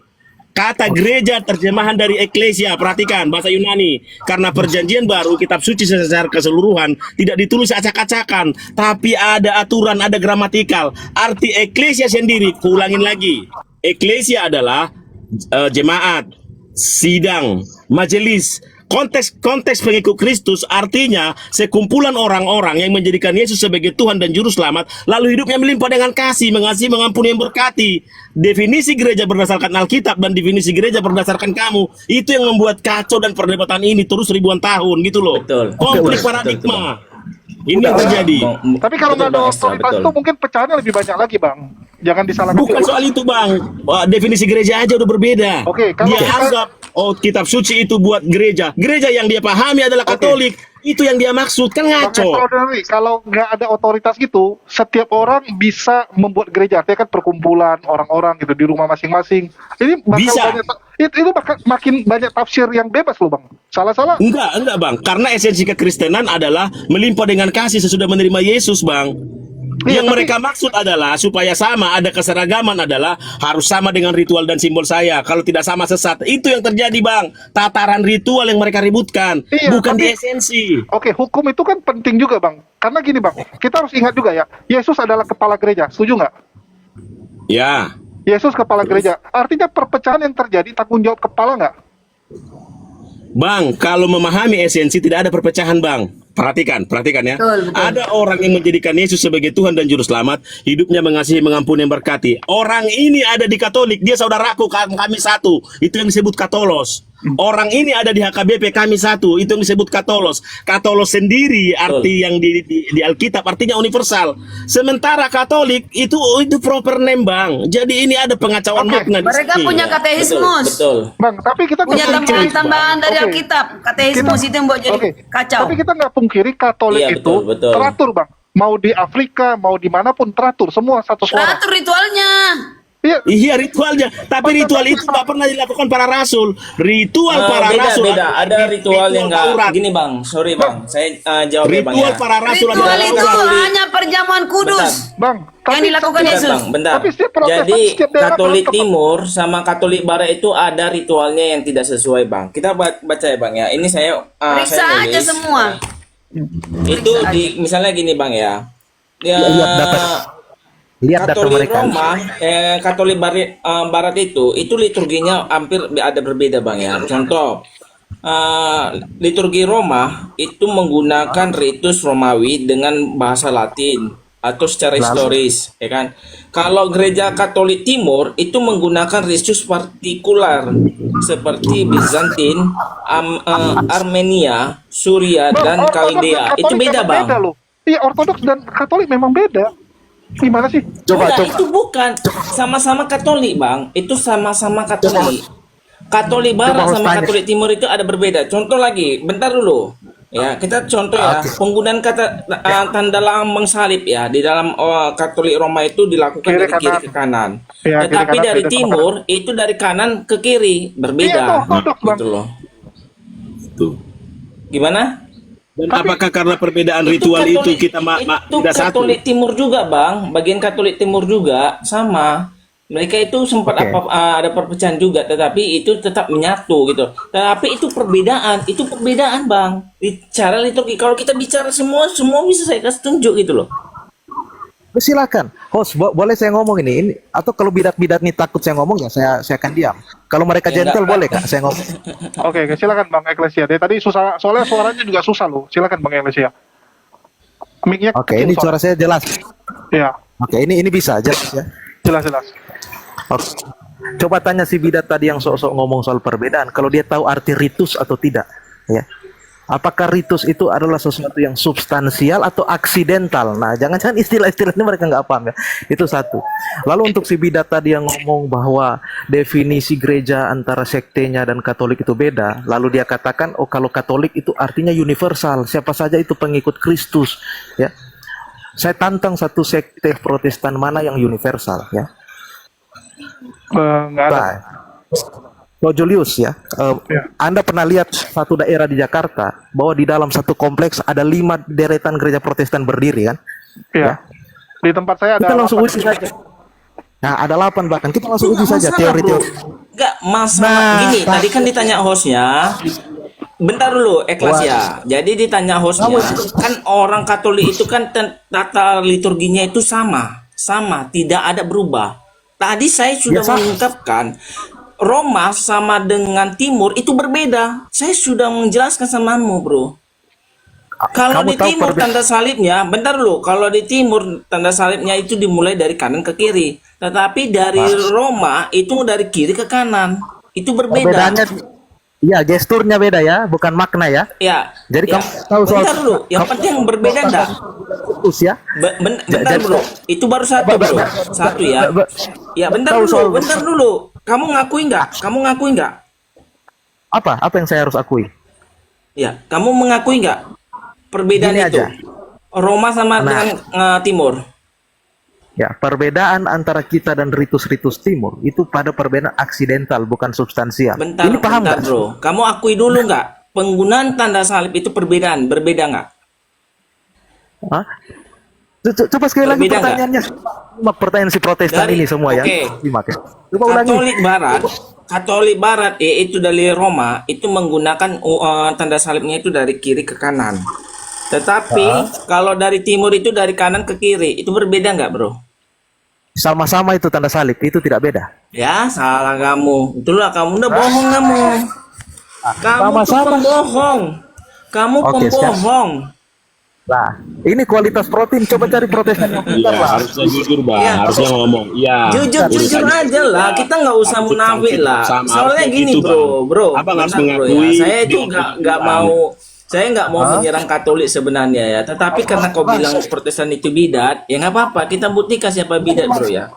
Kata gereja terjemahan dari eklesia, perhatikan bahasa Yunani. Karena perjanjian baru, kitab suci secara keseluruhan tidak ditulis acak-acakan, tapi ada aturan, ada gramatikal. Arti eklesia sendiri, kuulangin lagi. Eklesia adalah jemaat, sidang, majelis. Konteks pengikut Kristus artinya sekumpulan orang-orang yang menjadikan Yesus sebagai Tuhan dan Juru Selamat, lalu hidupnya melimpah dengan kasih, mengasihi, mengampuni, yang berkati. Definisi gereja berdasarkan Alkitab dan definisi gereja berdasarkan kamu, itu yang membuat kacau dan perdebatan ini terus ribuan tahun gitu loh. Betul. Konflik Betul, paradigma. Ini yang terjadi. Tapi kalau nggak ada otoritas itu mungkin pecahannya lebih banyak lagi, Bang. Jangan disalahkan. Bukan soal itu, Bang. Definisi gereja aja udah berbeda. Oke, kalau dia anggap kitab suci itu buat gereja. Gereja yang dia pahami adalah Katolik. Itu yang dia maksud, kan Bang ngaco. Extraordinary, kalau nggak ada otoritas gitu, setiap orang bisa membuat gereja. Artinya kan perkumpulan orang-orang gitu di rumah masing-masing. Ini bakal Bisa. banyak, itu bakal makin banyak tafsir yang bebas loh, Bang. Salah-salah. Enggak, Bang. Karena esensi kekristenan adalah melimpah dengan kasih sesudah menerima Yesus, Bang. Iya, Yang tapi- mereka maksud adalah supaya sama, ada keseragaman adalah harus sama dengan ritual dan simbol saya. Kalau tidak sama sesat. Itu yang terjadi, Bang. Tataran ritual yang mereka ributkan, Iya, bukan di tapi- esensi. Oke, hukum itu kan penting juga, Bang. Karena gini, Bang, kita harus ingat juga ya, Yesus adalah kepala gereja. Setuju nggak? Ya. Yesus kepala gereja. Artinya perpecahan yang terjadi tanggung jawab kepala nggak? Bang, kalau memahami esensi tidak ada perpecahan, Bang. Perhatikan ya. Betul, betul. Ada orang yang menjadikan Yesus sebagai Tuhan dan Juru Selamat, hidupnya mengasihi, mengampuni, yang berkati. Orang ini ada di Katolik, dia saudaraku, kami satu. Itu yang disebut Katolos. Orang ini ada di HKBP, kami satu. Itu yang disebut Katolos. Katolos sendiri arti yang di Alkitab artinya universal. Sementara Katolik itu proper name, Bang. Jadi ini ada pengacauan Oke. makna di Mereka sini. punya katekismus. Betul. Bang, tapi kita nggak Punya pungkiri- tambahan-tambahan dari Oke. Alkitab. Katekismus itu yang buat jadi Oke. kacau. Tapi kita nggak pungkiri Katolik Iya, itu betul. teratur, Bang. Mau di Afrika, mau dimanapun teratur, semua satu suara. Teratur ritualnya. Iya, Iya ritualnya, tapi ritual itu nggak pernah dilakukan para rasul. Ritual para beda, rasul beda. Ada ritual yang nggak Taurat. gini, Bang. Sorry, Bang. Saya jawab ya, Bang. Ritual Ya. para rasul Ritual adalah itu Taurat. hanya perjamuan kudus. Bang. Yang dilakukan Bentar, Yesus. Bang, bentar. Tapi setiap Protestan, Jadi setiap daerah Katolik berantem, Bang. Timur sama Katolik Barat itu ada ritualnya yang tidak sesuai, Bang. Kita baca ya, Bang ya. Ini saya Periksa saya aja nulis. semua. Itu di misalnya gini, Bang ya. Ya, Lihat data. Lihat data Katolik mereka. Roma, Katolik Barat itu liturginya hampir ada berbeda, Bang ya. Contoh, liturgi Roma itu menggunakan ritus Romawi dengan bahasa Latin atau secara historis, ya kan? Kalau gereja Katolik Timur itu menggunakan ritus partikular seperti Bizantin, Armenia, Suria, Bang, dan Ortodoks Kaldea. Katolik Itu beda, memang Bang. Beda loh. Iya, Ortodoks dan Katolik memang beda. Gimana sih? Enggak, itu bukan sama-sama Katolik, Bang. Itu sama-sama Katolik. Katolik Barat Coba sama tanya. Katolik Timur itu ada berbeda. Contoh lagi, bentar dulu. Ya, kita contoh ya, penggunaan kata tanda lambang salib ya di dalam Katolik Roma itu dilakukan Kiri dari kiri kanan. ke kanan. Iya, kiri Tetapi kanan dari beda sama timur itu dari kanan ke kiri, Iya, itu berbeda. Ortodoks, Bang. Gitu loh. Tuh. Gimana? Dan apakah karena perbedaan ritual itu kita itu tidak satu? Katolik Timur juga, Bang. Bagian Katolik Timur juga sama. Mereka itu sempat Oke. ada perpecahan juga, tetapi itu tetap menyatu gitu. Tapi itu perbedaan, Bang. Cara liturgi. Kalau kita bicara semua bisa saya kasih tunjuk gitu loh. Silakan, host, boleh saya ngomong ini atau kalau bidat-bidat nih takut saya ngomong ya saya akan diam. Kalau mereka Ya, gentle enggak, boleh Kak saya ngomong. Oke, silakan Bang Eklesia. Dari tadi susah, soalnya suaranya juga susah loh. Silakan Bang Eklesia. Mic-nya Oke, kecil ini soalnya. suara saya jelas. Iya, Oke, ini bisa jelas ya. jelas. Oke. Coba tanya si bidat tadi yang sok-sok ngomong soal perbedaan, kalau dia tahu arti ritus atau tidak, ya. Apakah ritus itu adalah sesuatu yang substansial atau aksidental? Nah, jangan-jangan istilah-istilah ini mereka nggak paham ya. Itu satu. Lalu untuk si bidat tadi yang ngomong bahwa definisi gereja antara sektenya dan Katolik itu beda, lalu dia katakan, oh kalau Katolik itu artinya universal, siapa saja itu pengikut Kristus, ya. Saya tantang satu sekte Protestan mana yang universal, ya. Nggak ada. Nah, Ko Julius ya, Ya. Anda pernah lihat satu daerah di Jakarta bahwa di dalam satu kompleks ada 5 deretan gereja Protestan berdiri kan? Iya. Di tempat saya ada. Kita langsung 8. uji saja. Nah, ada 8 bahkan. Kita langsung uji saja Masalah, teori-teori. bro. Enggak, masalah Nah, gini, tadi kan ditanya hostnya. Bentar dulu, Eklas ya. Jadi ditanya hostnya, kan orang Katolik itu kan tata liturginya itu sama, tidak ada berubah. Tadi saya sudah Ya, mengungkapkan Roma sama dengan Timur itu berbeda. Saya sudah menjelaskan samamu, bro. Kalau kamu di tahu timur tanda salibnya, bentar dulu. Kalau di timur tanda salibnya itu dimulai dari kanan ke kiri. Tetapi dari Roma itu dari kiri ke kanan. Itu berbeda. Perbedaannya, iya gesturnya beda ya, bukan makna ya. Ya. Jadi ya. kamu tahu soal Bentar dulu. Yang penting berbeda enggak? Terus ya. Bentar dulu. Itu baru satu, bro. Satu ya. Ya, bentar dulu. Bentar dulu. Kamu ngakui enggak? Kamu ngakui enggak? Apa? Apa yang saya harus akui? Ya, kamu mengakui enggak perbedaan Gini itu? aja. Roma sama dengan Timur. Ya, perbedaan antara kita dan ritus-ritus timur itu pada perbedaan aksidental, bukan substansial. Bentar, Ini paham bentar, nggak? bro. Kamu akui dulu nggak? Penggunaan tanda salib itu berbeda nggak? Hah? Coba sekali lagi Berbeda nggak? pertanyaannya. Simak pertanyaan si Protestan Dari- ini semua ya. oke. Simak ya. Coba ulangi. Katolik Barat, yaitu dari Roma, itu menggunakan tanda salibnya itu dari kiri ke kanan. Tetapi kalau dari Timur itu dari kanan ke kiri, itu berbeda nggak, bro? Sama-sama itu tanda salib, itu tidak beda. Ya, salah kamu. Itulah kamu udah bohong kamu. Kamu tuh Sama-sama. pembohong. Kamu Oke, pembohong. Lah, ini kualitas protein. Coba cari Protestan yang Iya, pintar lah. harusnya jujur bang, Iya. harusnya ngomong. Iya. Jujur aja lah, kita nggak usah munafik lah. Sama, Soalnya harusnya gini gitu, bro, Abang harus bentar, bro, mengakui Saya itu dia nggak mau, saya nggak mau menyerang Katolik sebenarnya ya. Tetapi karena kau bilang Protestan itu bidat, ya nggak apa-apa. Kita buktikan siapa bidat, bro ya.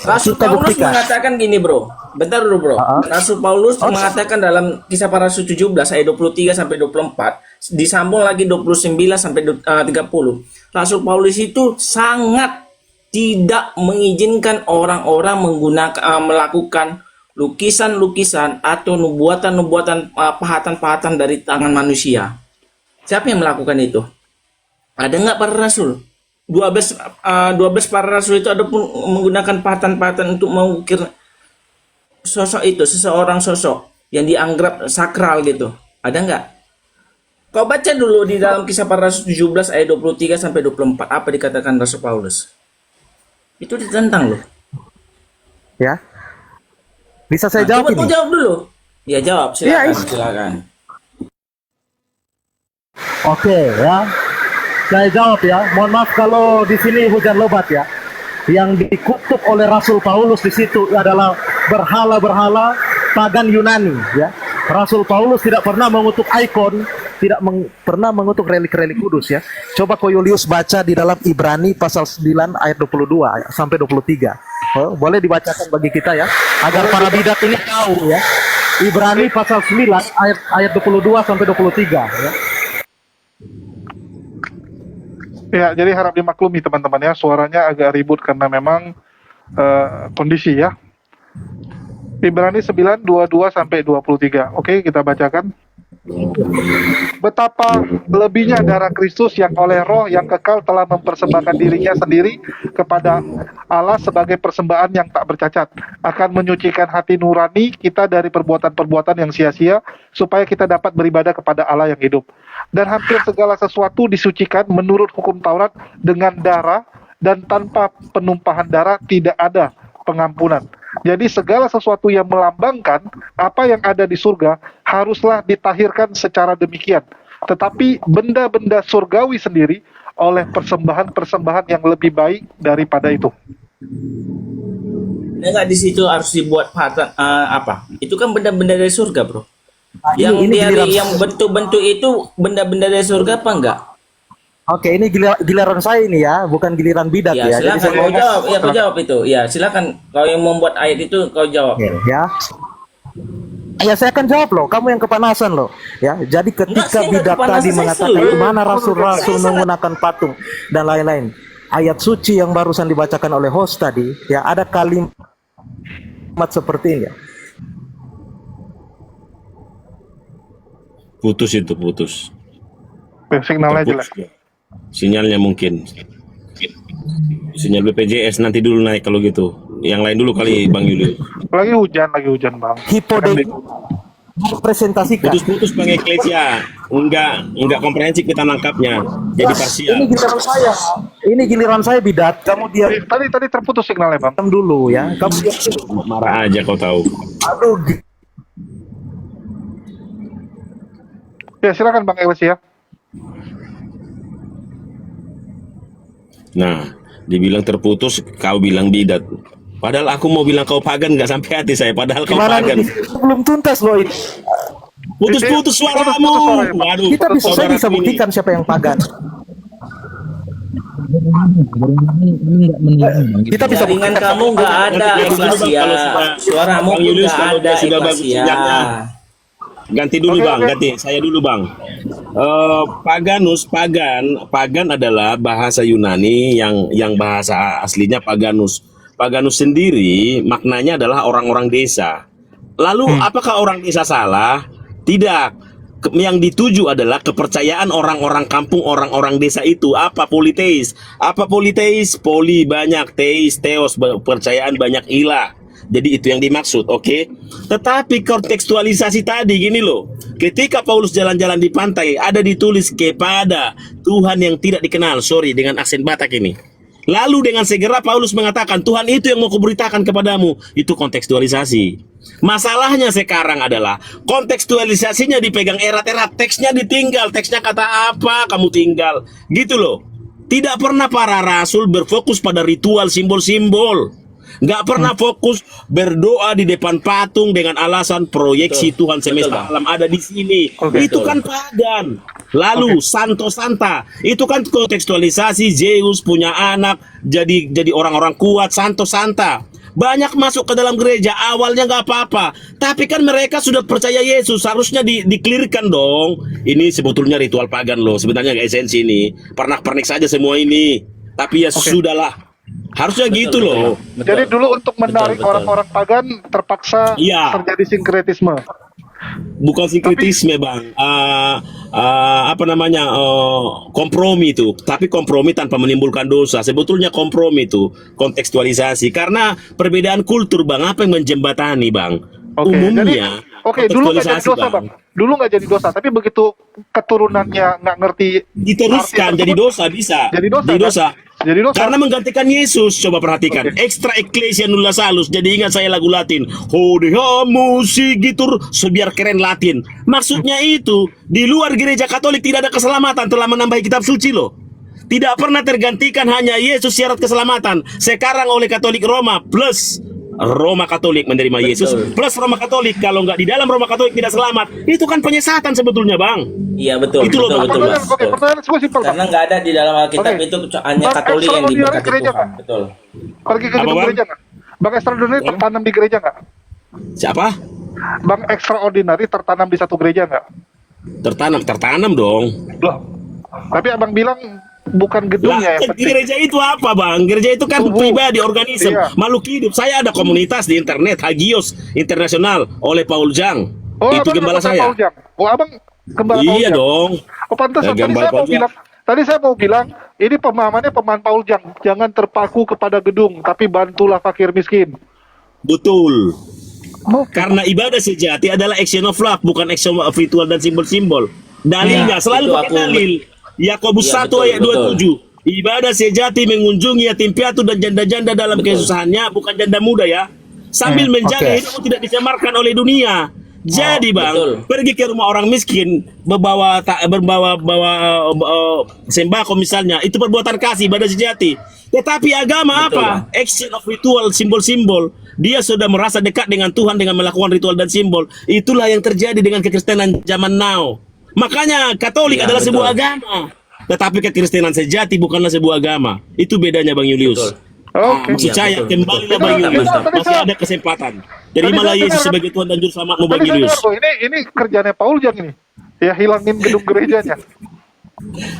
Rasul Kita Paulus buktikan. mengatakan gini, bro. Bentar dulu, bro. Rasul Paulus mengatakan dalam Kisah Para Rasul 17 ayat 23 sampai 24, disambung lagi 29 sampai 30. Rasul Paulus itu sangat tidak mengizinkan orang-orang melakukan lukisan-lukisan atau nubuatan-nubuatan, pahatan-pahatan dari tangan manusia. Siapa yang melakukan itu? Ada nggak para rasul? 12 para rasul itu ada pun menggunakan pahatan-pahatan untuk mengukir sosok itu, seseorang sosok yang dianggap sakral gitu. Ada nggak? Kau baca dulu di dalam Kisah Para Rasul 17 ayat 23 sampai 24 apa dikatakan Rasul Paulus. Itu ditentang loh. Ya. Bisa saya Coba jawab kau ini? jawab dulu. Ya jawab, silakan, Iya, silakan. Oke ya, saya jawab ya. Mohon maaf kalau di sini hujan lebat ya. Yang dikutuk oleh Rasul Paulus di situ adalah berhala-berhala pagan Yunani ya. Rasul Paulus tidak pernah mengutuk ikon, tidak pernah mengutuk relik-relik kudus ya. Coba Ko Julius baca di dalam Ibrani pasal 9 ayat 22 sampai 23. Oh, boleh dibacakan bagi kita ya, agar para bidat ini tahu ya. Ibrani pasal 9 ayat 22 sampai 23 ya. Ya, jadi harap dimaklumi teman-teman ya, suaranya agak ribut karena memang kondisi ya. Ibrani 9, 22 sampai 23. Oke, kita bacakan. Betapa lebihnya darah Kristus yang oleh roh yang kekal telah mempersembahkan dirinya sendiri kepada Allah sebagai persembahan yang tak bercacat, akan menyucikan hati nurani kita dari perbuatan-perbuatan yang sia-sia, supaya kita dapat beribadah kepada Allah yang hidup. Dan hampir segala sesuatu disucikan menurut hukum Taurat dengan darah, dan tanpa penumpahan darah tidak ada pengampunan. Jadi segala sesuatu yang melambangkan apa yang ada di surga haruslah ditahirkan secara demikian. Tetapi benda-benda surgawi sendiri oleh persembahan-persembahan yang lebih baik daripada itu. Enggak di situ harus dibuat pahatan apa? Itu kan benda-benda dari surga, bro. Yang ini giliran- yang bentuk-bentuk itu benda-benda dari surga apa enggak? Oke, ini giliran saya ini ya, bukan giliran bidat Ya, ya. Jadi silakan saya kau jawab. Ya, kau jawab itu. Ya, silakan. Kau yang membuat ayat itu kau jawab. ya. Ya saya akan jawab loh, kamu yang kepanasan loh. Ya, jadi ketika saya nggak bidat kepanasan, tadi saya mengatakan seluruh. mana rasul-rasul Saya sangat- menggunakan patung dan lain-lain. Ayat suci yang barusan dibacakan oleh host tadi, ya ada kalimat seperti ini ya. Putus itu, putus. Signalnya jelek. Sinyalnya mungkin. Sinyal BPJS nanti dulu naik kalau gitu. yang lain dulu kali Bang Julius. Lagi hujan bang. Hipodemi presentasikan. Putus-putus Bang Eklesia. Enggak komprehensif kita nangkapnya. Jadi parsial. Ini giliran saya. Ini giliran saya bidat. Kamu diam Tadi terputus signalnya bang. dulu ya. Kamu diam dulu. Marah aja kau tahu. Aduh. Ya silakan bang Ewes ya. Nah, dibilang terputus, kau bilang bidat. Padahal aku mau bilang kau pagan, nggak sampai hati saya. Padahal kau Gimana pagan. nih? Belum tuntas loh ini. Putus-putus suaramu. Waduh, Kita bisa saya bisa saudaraku ini. buktikan siapa yang pagan. Kita bisa Jaringan buktikan. kamu nggak ada, Nanti Eklesia. kalau sudah- Suaramu Bang pun Julius, nggak kalau ada, sudah bagus Eklesia. sinyalnya. Ganti dulu Oke, bang, oke. ganti. Saya dulu bang. Pagan adalah bahasa Yunani yang bahasa aslinya paganus. Paganus sendiri maknanya adalah orang-orang desa. Lalu apakah orang desa salah? Tidak. Yang dituju adalah kepercayaan orang-orang kampung, orang-orang desa itu. Apa politeis? Apa politeis? Poli banyak, teis, teos, percayaan banyak ilah. Jadi itu yang dimaksud, oke? Tetapi kontekstualisasi tadi gini loh. Ketika Paulus jalan-jalan di pantai, ada ditulis kepada Tuhan yang tidak dikenal. Sorry, dengan aksen Batak ini. Lalu dengan segera Paulus mengatakan, Tuhan itu yang mau kuberitakan kepadamu. Itu kontekstualisasi. Masalahnya sekarang adalah kontekstualisasinya dipegang erat-erat, teksnya ditinggal, teksnya kata apa kamu tinggal. Gitu loh. Tidak pernah para rasul berfokus pada ritual simbol-simbol. Nggak pernah fokus berdoa di depan patung dengan alasan proyeksi Tuhan semesta Bang. alam ada di sini. Oke, Itu kan pagan. Lalu Santo Santa itu kan kontekstualisasi Zeus punya anak jadi orang-orang kuat. Santo Santa banyak masuk ke dalam gereja awalnya nggak apa-apa, tapi kan mereka sudah percaya Yesus, harusnya dikelirkan dong. Ini sebetulnya ritual pagan loh, sebenarnya nggak esensi ini. Pernak-pernik saja semua ini, tapi ya sudahlah. Harusnya gitu loh. Jadi dulu untuk menarik orang-orang pagan terpaksa Iya. terjadi sinkretisme. Bukan sinkretisme bang, apa namanya, kompromi itu. Tapi kompromi tanpa menimbulkan dosa. Sebetulnya kompromi itu kontekstualisasi. Karena perbedaan kultur bang, apa yang menjembatani bang? Oke, Umumnya. dulu nggak jadi kontekstualisasi, dosa bang. Dulu nggak jadi dosa, tapi begitu keturunannya nggak ngerti Diteruskan arti jadi tersebut, dosa bisa. Jadi dosa, Jadi kan? dosa. Jadi dosa. Karena menggantikan Yesus, coba perhatikan. Oke. Extra ecclesia nulla salus. Jadi ingat saya lagu Latin. Hodea musigitur, sebiar keren Latin. Maksudnya itu, di luar gereja Katolik tidak ada keselamatan, telah menambahi kitab suci loh. Tidak pernah tergantikan hanya Yesus syarat keselamatan. Sekarang oleh Katolik Roma plus Roma Katolik menerima Yesus plus Roma Katolik. Kalau nggak di dalam Roma Katolik tidak selamat. Itu kan penyesatan sebetulnya bang. Iya betul, Itu loh, betul, Bang. betul, Bang. Oke, pertanyaan semua simpel bang. Karena nggak ada di dalam Alkitab Oke. itu hanya Bang, Katolik yang extraordinary diberkati gereja Tuhan. kan? Betul. Pergi ke Apa, gedung Bang? gereja nggak? Bang Extraordinary tertanam di gereja nggak? Siapa? Bang Extraordinary tertanam di satu gereja nggak? Tertanam dong. Loh, tapi abang bilang bukan gedungnya yang Lah, penting. gereja itu apa bang? Gereja itu kan Tubuh. pribadi, organisme, Iya. makhluk hidup. Saya ada komunitas di internet, Hagios Internasional oleh Paul Jang. Itu abang gembala anggota saya. Paul Jang. Oh, abang gembala Paul Iya Jang. dong. Oh, pantas. Ya, gembala Paul Jang. Tadi saya mau bilang, ini pemahamannya pemahaman Paul Jang. Jangan terpaku kepada gedung, tapi bantulah fakir miskin. Betul. Oh, Karena ibadah sejati adalah action of love, bukan action of ritual dan simbol-simbol. Dalilnya Iya, selalu itu pakai aku- dalil. Yakobus Iya, 1 betul, ayat betul. 27. Ibadah sejati mengunjungi yatim piatu dan janda-janda dalam kesusahannya, bukan janda muda ya. Sambil menjaga oke. hidupmu tidak dicemarkan oleh dunia. Jadi bang, betul. pergi ke rumah orang miskin, bawa sembako misalnya, itu perbuatan kasih, ibadah sejati. Tetapi agama Betul, apa? Action of ritual, simbol-simbol. Dia sudah merasa dekat dengan Tuhan dengan melakukan ritual dan simbol. Itulah yang terjadi dengan kekristenan zaman now. Makanya Katolik Iya, adalah betul. sebuah agama. Tetapi kekristenan sejati bukanlah sebuah agama. Itu bedanya Bang Julius. Betul. Oke. Maksud Iya, saya, betul, kembalilah betul. Bang Julius. Tadi Masih saya- ada kesempatan. Terimalah saya Yesus dengar- sebagai Tuhan dan Juru Selamatmu Bang Tadi saya Julius. dengar kok, ini kerjanya Paul Jang ini. Ya hilangin gedung gerejanya.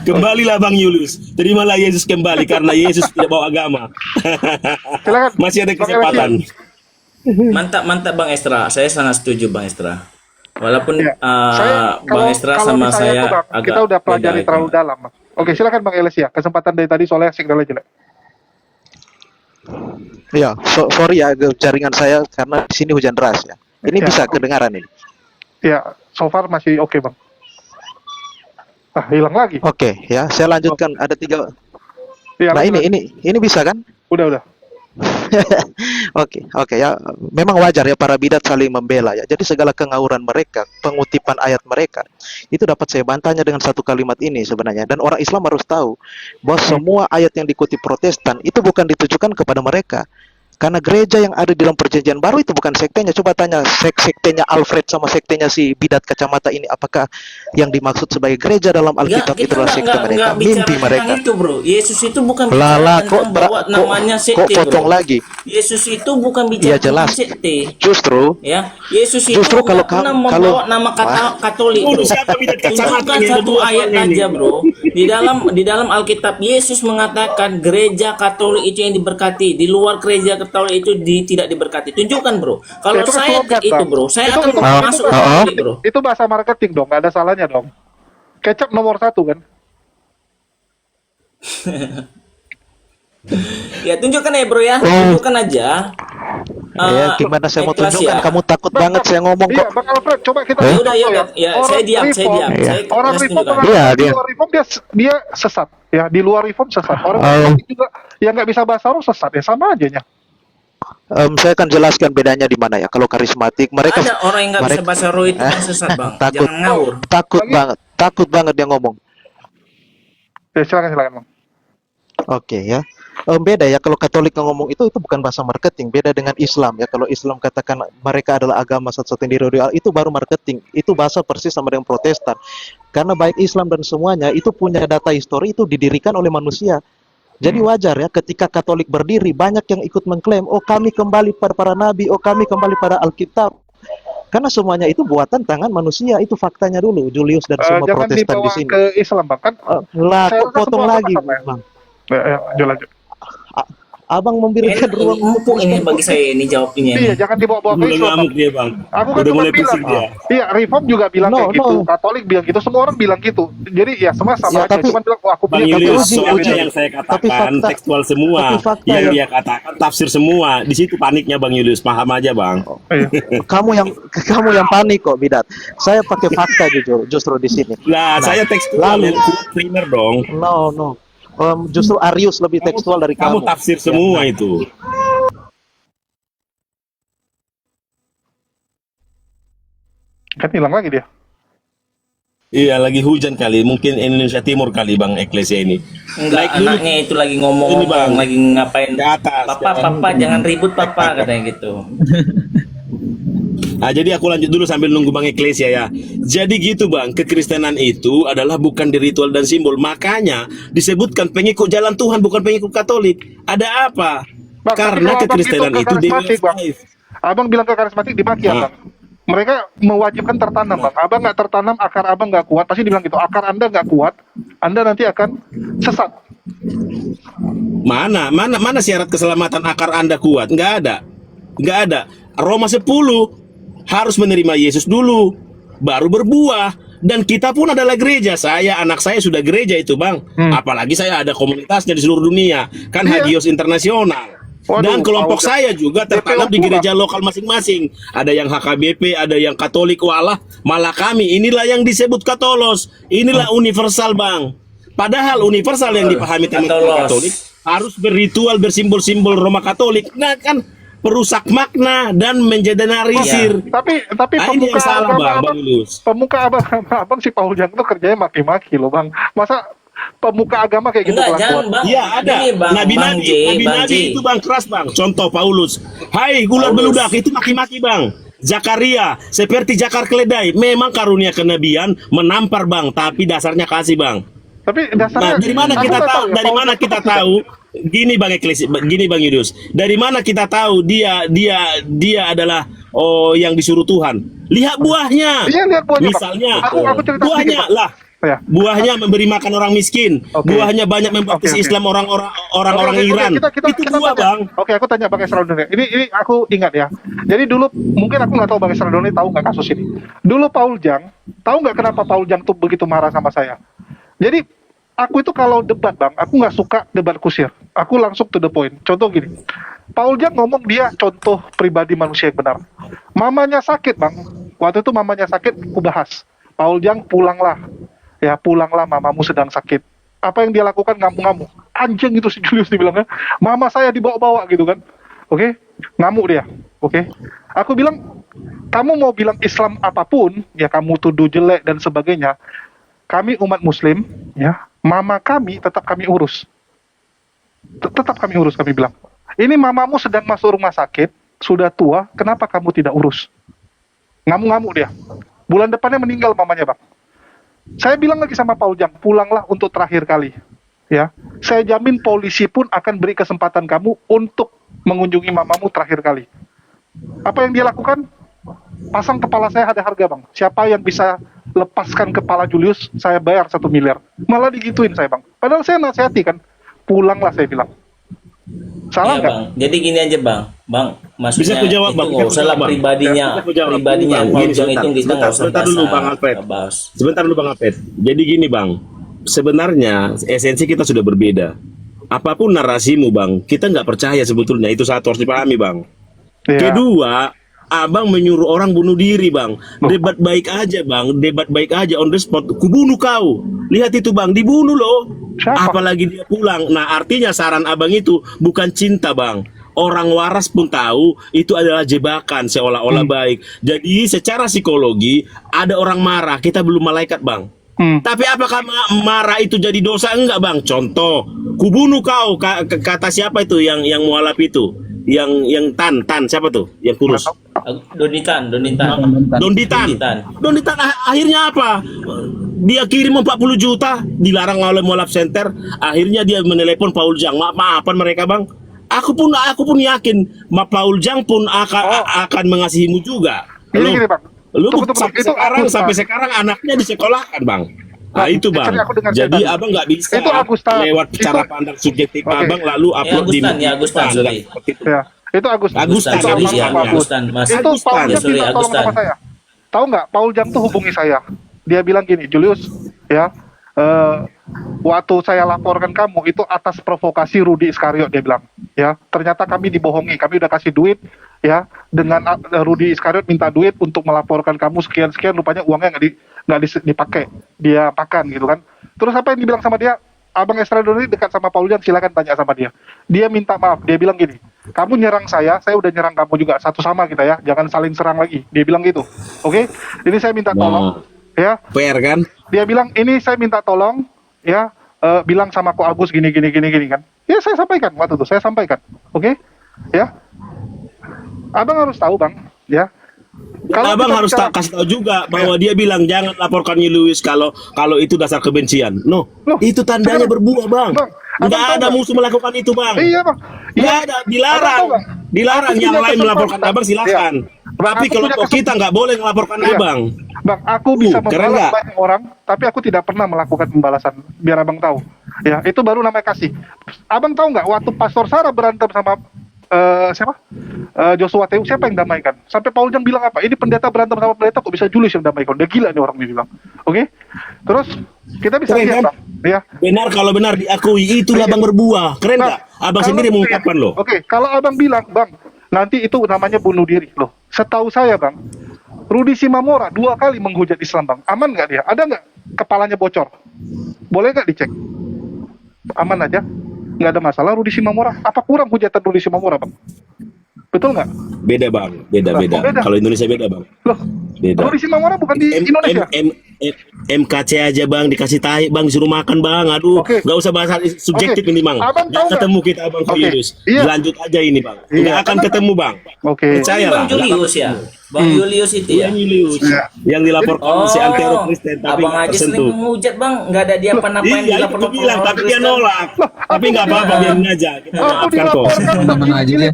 Kembalilah Bang Julius. Terimalah Yesus kembali karena Yesus tidak bawa agama. Silakan. Masih ada Bang kesempatan. Mantap, mantap Bang Estra. Saya sangat setuju Bang Estra. Walaupun Ya, saya Bang Estra kalau sama di saya tuh, Bang, agak kita udah pelajari beda, terlalu dalam. Bang. Oke, silakan Bang Elias ya. Kesempatan dari tadi soalnya signalnya jelek. Ya, sorry ya jaringan saya karena di sini hujan deras ya. Ini Ya. bisa kedengaran ini. Ya, so far masih oke Bang. Ah, hilang lagi. Oke, ya, saya lanjutkan. Ada 3. Ya, Nah, lanjut, lanjut. ini bisa kan? Udah. Oke ya, memang wajar ya para bidat saling membela ya. Jadi segala kengawuran mereka, pengutipan ayat mereka, itu dapat saya bantahnya dengan satu kalimat ini sebenarnya. Dan orang Islam harus tahu bahwa semua ayat yang dikutip Protestan itu bukan ditujukan kepada mereka. Karena gereja yang ada di dalam perjanjian baru itu bukan sektenya. Coba tanya sektenya Alfred sama sektenya si bidat kacamata ini, apakah yang dimaksud sebagai gereja dalam Alkitab Kita itulah sekte mereka, bicara mimpi tentang mereka. itu, bro. Yesus itu bukan Lala, bicara kok tentang bawa namanya kok sekte, potong bro. lagi? Yesus itu bukan Iya bicara jelas. tentang sekte. Justru Ya, Yesus itu Justru kalau nggak pernah kalau- membawa nama Katolik, bro. Udah siapa bidat kacamata Tunjukkan ini? satu Berdua ayat orang ini. aja, bro. Di dalam Alkitab Yesus mengatakan gereja Katolik itu yang diberkati, di luar gereja Katolik itu tidak diberkati. Tunjukkan, bro. Kalau Itu kan saya slogan, itu, Bang. bro, saya Itu- akan itu- masuk ke Katolik, bro. Itu bahasa marketing dong, nggak ada salahnya dong. Kecap nomor 1 kan? Ya, tunjukkan ya, bro ya. Tunjukkan aja. ya gimana saya mau ikhlas tunjukkan? ya. Kamu takut banget saya ngomong Iya, kok. Bang Alfred, coba kita Ya lihat udah, ya contoh udah. Ya, Orang saya diam. reform, Saya orang kasih reform tunjukkan. mengatakan Iya, di dia. luar reform dia sesat. Ya, di luar reform sesat. Orang Oh. Katolik juga yang nggak bisa bahasa roh sesat ya, sama aja nya. Saya akan jelaskan bedanya di mana ya. Kalau karismatik mereka Ada orang yang nggak bisa mereka- bahasa roh itu kan sesat, Bang. takut Jangan ngawur. takut banget dia ngomong. Ya, silakan Bang. Oke ya. Beda ya kalau Katolik ngomong itu bukan bahasa marketing, beda dengan Islam ya. Kalau Islam katakan mereka adalah agama satu-satunya di itu baru marketing. Itu bahasa persis sama dengan Protestan. Karena baik Islam dan semuanya itu punya data histori itu didirikan oleh manusia. Jadi wajar ya ketika Katolik berdiri banyak yang ikut mengklaim, oh kami kembali pada para nabi, oh kami kembali pada Alkitab. Karena semuanya itu buatan tangan manusia, itu faktanya dulu. Julius dan semua Jangan Protestan di dibawa sini. ke Islam Bang kan. Lah, Saya kok rasa potong semua lagi, sama ya. Bang. Ya, lanjut. Abang memberikan Ini ruang mumpuk ini bagi saya ini jawabnya. Iya, jangan dibawa-bawa ke Mulai Islam. ngamuk dia bang. Aku kan Udah cuma mulai bilang, pusing dia. iya, Reform juga bilang No, kayak gitu, no. Katolik bilang gitu, semua orang bilang gitu. Jadi ya semua Ya, sama aja, tapi- cuma bilang, oh aku Bang punya Julius, tapi- soalnya tapi- yang saya tapi katakan fakta- tekstual semua, tapi fakta yang ya. dia katakan tafsir semua. Di situ paniknya Bang Julius, paham aja Bang. Iya. kamu yang panik kok, Bidat. Saya pakai fakta justru di sini. Nah, saya tekstual lalu- yang primer dong. No. Justru Arius lebih tekstual dari Kamu kamu. tafsir semua itu. Kan hilang lagi dia. Iya, lagi hujan kali. Mungkin Indonesia Timur kali Bang Eklesia ini. Enggak, Naik dulu. anaknya itu lagi ngomong, Ini, Bang. lagi ngapain? Ke atas. Papa, jangan ribut papa katanya gitu. Nah, jadi aku lanjut dulu sambil nunggu Bang Eklesia ya. Jadi gitu Bang, kekristenan itu adalah bukan di ritual dan simbol. Makanya disebutkan pengikut jalan Tuhan, bukan pengikut Katolik. Ada apa? Bang, tapi Karena kalau abang kekristenan ke itu karismatik, Bang. Abang bilang ke karismatik dimaki ya, Nah. Bang. Mereka mewajibkan tertanam, Bang. Abang nggak tertanam, akar abang nggak kuat, pasti dibilang gitu. Akar Anda nggak kuat, Anda nanti akan sesat. Mana syarat keselamatan akar Anda kuat? Nggak ada. Roma 10 harus menerima Yesus dulu, baru berbuah. Dan kita pun adalah gereja. Anak saya sudah gereja itu Bang. Apalagi saya ada komunitasnya di seluruh dunia. Kan Iya. Hagios Internasional. Waduh, Dan kelompok Paul, saya juga tertanam di DPO gereja lokal masing-masing. Ada yang HKBP, ada yang Katolik. Walah, malah kami inilah yang disebut Katolos. Inilah universal Bang. Padahal universal yang dipahami teman-teman Katolos. Katolik harus berritual, bersimbol-simbol Roma Katolik. Nah kan perusak makna dan mengeneralisir. Tapi Ah, ini yang salah Bang Julius. pemuka abang si Paul Jang tuh kerjanya maki-maki loh, Bang. Masa pemuka agama kayak gitu Enggak, kelakuan? jangan Bang. Iya ada Ini, Bang, nabi-nabi, Bang J. nabi-nabi itu Bang keras Bang. Contoh Paulus. Hai ular Paulus. beludak itu maki-maki Bang. Zakaria seperti jakar keledai. Memang karunia kenabian menampar Bang, tapi dasarnya kasih Bang. Tapi Nah, dasarnya dari mana aku kita nggak tahu? ya, Dari Paul mana Jang tuh kita tidak. tahu? Gini Bang Eklesi, gini Bang Yudus. Dari mana kita tahu dia adalah yang disuruh Tuhan? Lihat buahnya. Iya, lihat buahnya, Bang. Misalnya, Aku cerita buahnya sedikit, Bang. lah. Ya. Buahnya memberi makan orang miskin. Oke. Buahnya banyak membaptis Oke. Islam orang-orang Oke, Iran. Itu buah tanya. Bang. Oke, aku tanya Bang Esra dulu. Ini aku ingat ya. Jadi dulu mungkin aku nggak tahu Bang Esra dulu tahu nggak kasus ini. Dulu Paul Jang, tahu nggak kenapa Paul Jang tuh begitu marah sama saya? Jadi aku itu kalau debat bang, aku nggak suka debat kusir. Aku langsung to the point. Contoh gini, Paul Jang ngomong dia contoh pribadi manusia yang benar. Mamanya sakit bang, waktu itu mamanya sakit, aku bahas. Paul Jang pulanglah, ya pulanglah, mamamu sedang sakit. Apa yang dia lakukan? Ngamuk-ngamuk. Anjing itu si Julius dibilangnya. Mama saya dibawa-bawa gitu kan. Oke, ngamuk dia. Oke, aku bilang, kamu mau bilang Islam apapun, ya kamu tuduh jelek dan sebagainya. Kami umat Muslim, ya, mama kami tetap kami urus. Tetap kami urus, kami bilang. Ini mamamu sedang masuk rumah sakit, sudah tua, kenapa kamu tidak urus? Ngamuk-ngamuk dia. Bulan depannya meninggal mamanya bang. Saya bilang lagi sama Paul Jang, pulanglah untuk terakhir kali. Ya, saya jamin polisi pun akan beri kesempatan kamu untuk mengunjungi mamamu terakhir kali. Apa yang dia lakukan? Pasang kepala saya ada harga bang. Siapa yang bisa lepaskan kepala Julius, saya bayar 1 miliar. Malah digituin saya bang. Padahal saya nasihati kan, pulanglah saya bilang. Salah Ya nggak? bang, jadi gini aja bang, maksudnya Bisa aku jawab, itu Bang? nggak usah lah Bang. pribadinya, Bisa aku jawab. pribadinya Bang, Paul gini, Jang itu kita nggak usah sebentar dulu Bang Alfred. bahas. Sebentar dulu Bang Alfred. Jadi gini Bang, sebenarnya esensi kita sudah berbeda. Apapun narasimu Bang, kita nggak percaya sebetulnya, itu satu harus dipahami Bang. Ya. Kedua, Abang menyuruh orang bunuh diri Bang. Debat baik aja Bang, debat baik aja on the spot. Kubunuh kau. Lihat itu Bang, dibunuh loh. Siapa? Apalagi dia pulang. Nah artinya saran Abang itu bukan cinta Bang. Orang waras pun tahu itu adalah jebakan seolah-olah baik. Jadi secara psikologi ada orang marah, kita belum malaikat Bang. Tapi apakah marah itu jadi dosa? Enggak Bang. Contoh, kubunuh kau, kata siapa itu yang mualaf itu? Yang tan siapa tuh? Yang kurus. Donitan. Donditan akhirnya apa? Dia kirim 40 juta, dilarang oleh mualaf center. Akhirnya dia menelepon Paul Jang. Maafan mereka Bang. Aku pun yakin Paul Jang pun akan mengasihimu juga. Gini Bang. Lu Tunggu, sampai sekarang anaknya disekolahkan Bang. Nah itu Bang. Aku dengar Jadi cerita. Abang nggak bisa Itu Agustan. lewat cara Itu- pandang subjektif Oke. Abang lalu upload di Agustan, sorry. Ya, itu Agustan. Agustan, Itu sorry, Agustan. ya, Agustan. Agustan, Mas. Itu Paul Agustan. Jang Sorry, minta tolong Agustan. sama saya. Tahu nggak? Paul Jang tuh hubungi saya. Dia bilang gini, Julius, ya, waktu saya laporkan kamu itu atas provokasi Rudi Iskariot, dia bilang. Ya, ternyata kami dibohongi. Kami udah kasih duit, ya, dengan Rudi Iskariot minta duit untuk melaporkan kamu sekian, rupanya uangnya nggak dipakai, dia makan gitu kan. Terus apa yang dibilang sama dia? Abang Estradoni dekat sama Paul Jang, silakan tanya sama dia. Dia minta maaf, dia bilang gini, kamu nyerang saya udah nyerang kamu juga, satu sama kita ya, jangan saling serang lagi. Dia bilang gitu, oke? Ini saya minta tolong, ya. fair kan? Dia bilang ini saya minta tolong, ya, bilang sama Ko Agus gini kan. Ya saya sampaikan waktu itu, saya sampaikan, oke? Ya, abang harus tahu bang, ya. Dan Abang harus kasih tahu juga bahwa dia bilang jangan laporkan Julius kalau itu dasar kebencian. No, Loh, itu tandanya sekarang- berbuah Bang. Bang, Nggak Abang ada tahu musuh melakukan itu Bang. Iya bang. Nggak ada, dilarang. Abang tahu nggak? Dilarang Aku yang punya lain kesempatan. melaporkan Abang silakan. Iya. Tapi Aku kelompok punya kita nggak boleh melaporkan Iya. Abang. Bang, aku bisa Keren membalas nggak? banyak orang, tapi aku tidak pernah melakukan pembalasan. Biar abang tahu. Ya, itu baru namanya kasih. Abang tahu nggak waktu Pastor Sarah berantem sama siapa? Joshua Teu, siapa yang damaikan? Sampai Paul Jang bilang apa? Ini pendeta berantem sama pendeta kok bisa Julius yang damaikan? Dia gila nih orang ini bilang. Oke? Terus kita bisa Keren, lihat kan? bang. Ya. Benar kalau benar diakui itulah Bang berbuah. Keren nggak? Abang kalau- sendiri mengungkapkan loh. Oke, kalau abang bilang, bang, nanti itu namanya bunuh diri loh. Setahu saya, bang, Rudi Simamora 2 kali menghujat Islam, bang. Aman nggak dia? Ada nggak kepalanya bocor? Boleh nggak dicek? Aman aja? Nggak ada masalah Rudi Simamora. Apa kurang hujatan Rudi Simamora, bang? Betul nggak? Beda Bang, beda. beda. Kalau Indonesia beda Bang. Loh, Beda. Rudi Simamora bukan di Indonesia. MKC aja Bang, dikasih tahi Bang, disuruh makan Bang. Aduh, Oke. nggak usah bahas hal subjektif Oke. ini Bang. Abang tahu Nggak nggak? ketemu kita Bang Oke. Julius. Iya. Lanjut aja ini Bang. Iya. Nggak akan ketemu Bang. Oke. Percaya Bang lah. Julius ya, Bang Julius itu ya. Yang Julius Iya. yang dilaporkan si antero Kristen tapi abang nggak aja sering tersentuh. menghujat bang, nggak ada dia apa-apa yang Iya, itu dilaporkan bilang, tapi dia Kristen. nolak. Tapi nggak apa-apa, biarin aja. Kita Aku maafkan kok. dilaporkan Mana aja dia.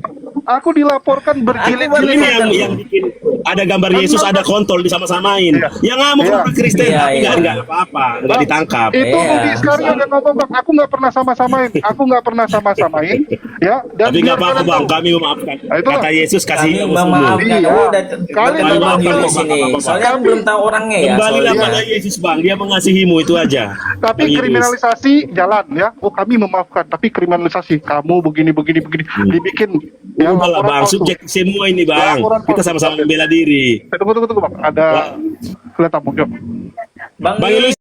Aku dilaporkan berjilid-jilid. Ini yang bikin ada gambar Yesus, ada kontol disama-samain. Yang ngamuk Iya. orang Kristen Iya, tapi iya. nggak apa-apa, nggak ditangkap. Itu Iya. Budi Iskariot yang ngomong, Bang. Aku nggak pernah sama-samain. Aku nggak pernah sama-samain. Ya. Dan Tapi nggak biar apa-apa kalian bang, tahu. kami memaafkan. Nah, itulah. Kata Yesus kasih Kami semua. memaafkan. Iya. Oh, Kalian betul memaafkan, di Bang. sini. Soalnya aku Kami- belum tahu orangnya ya. Kembalilah soalnya. pada Yesus bang, dia mengasihimu itu aja. Tapi Bang Yunus. kriminalisasi jalan ya. Oh, kami memaafkan, tapi kriminalisasi kamu begini dibikin ya Udahlah laporan bang, palsu. subjek semua ini bang. Laporan Kita palsu. sama-sama membela diri. Tunggu Bang. Ada lihat tamu. Yuk. Bang Bang Yunus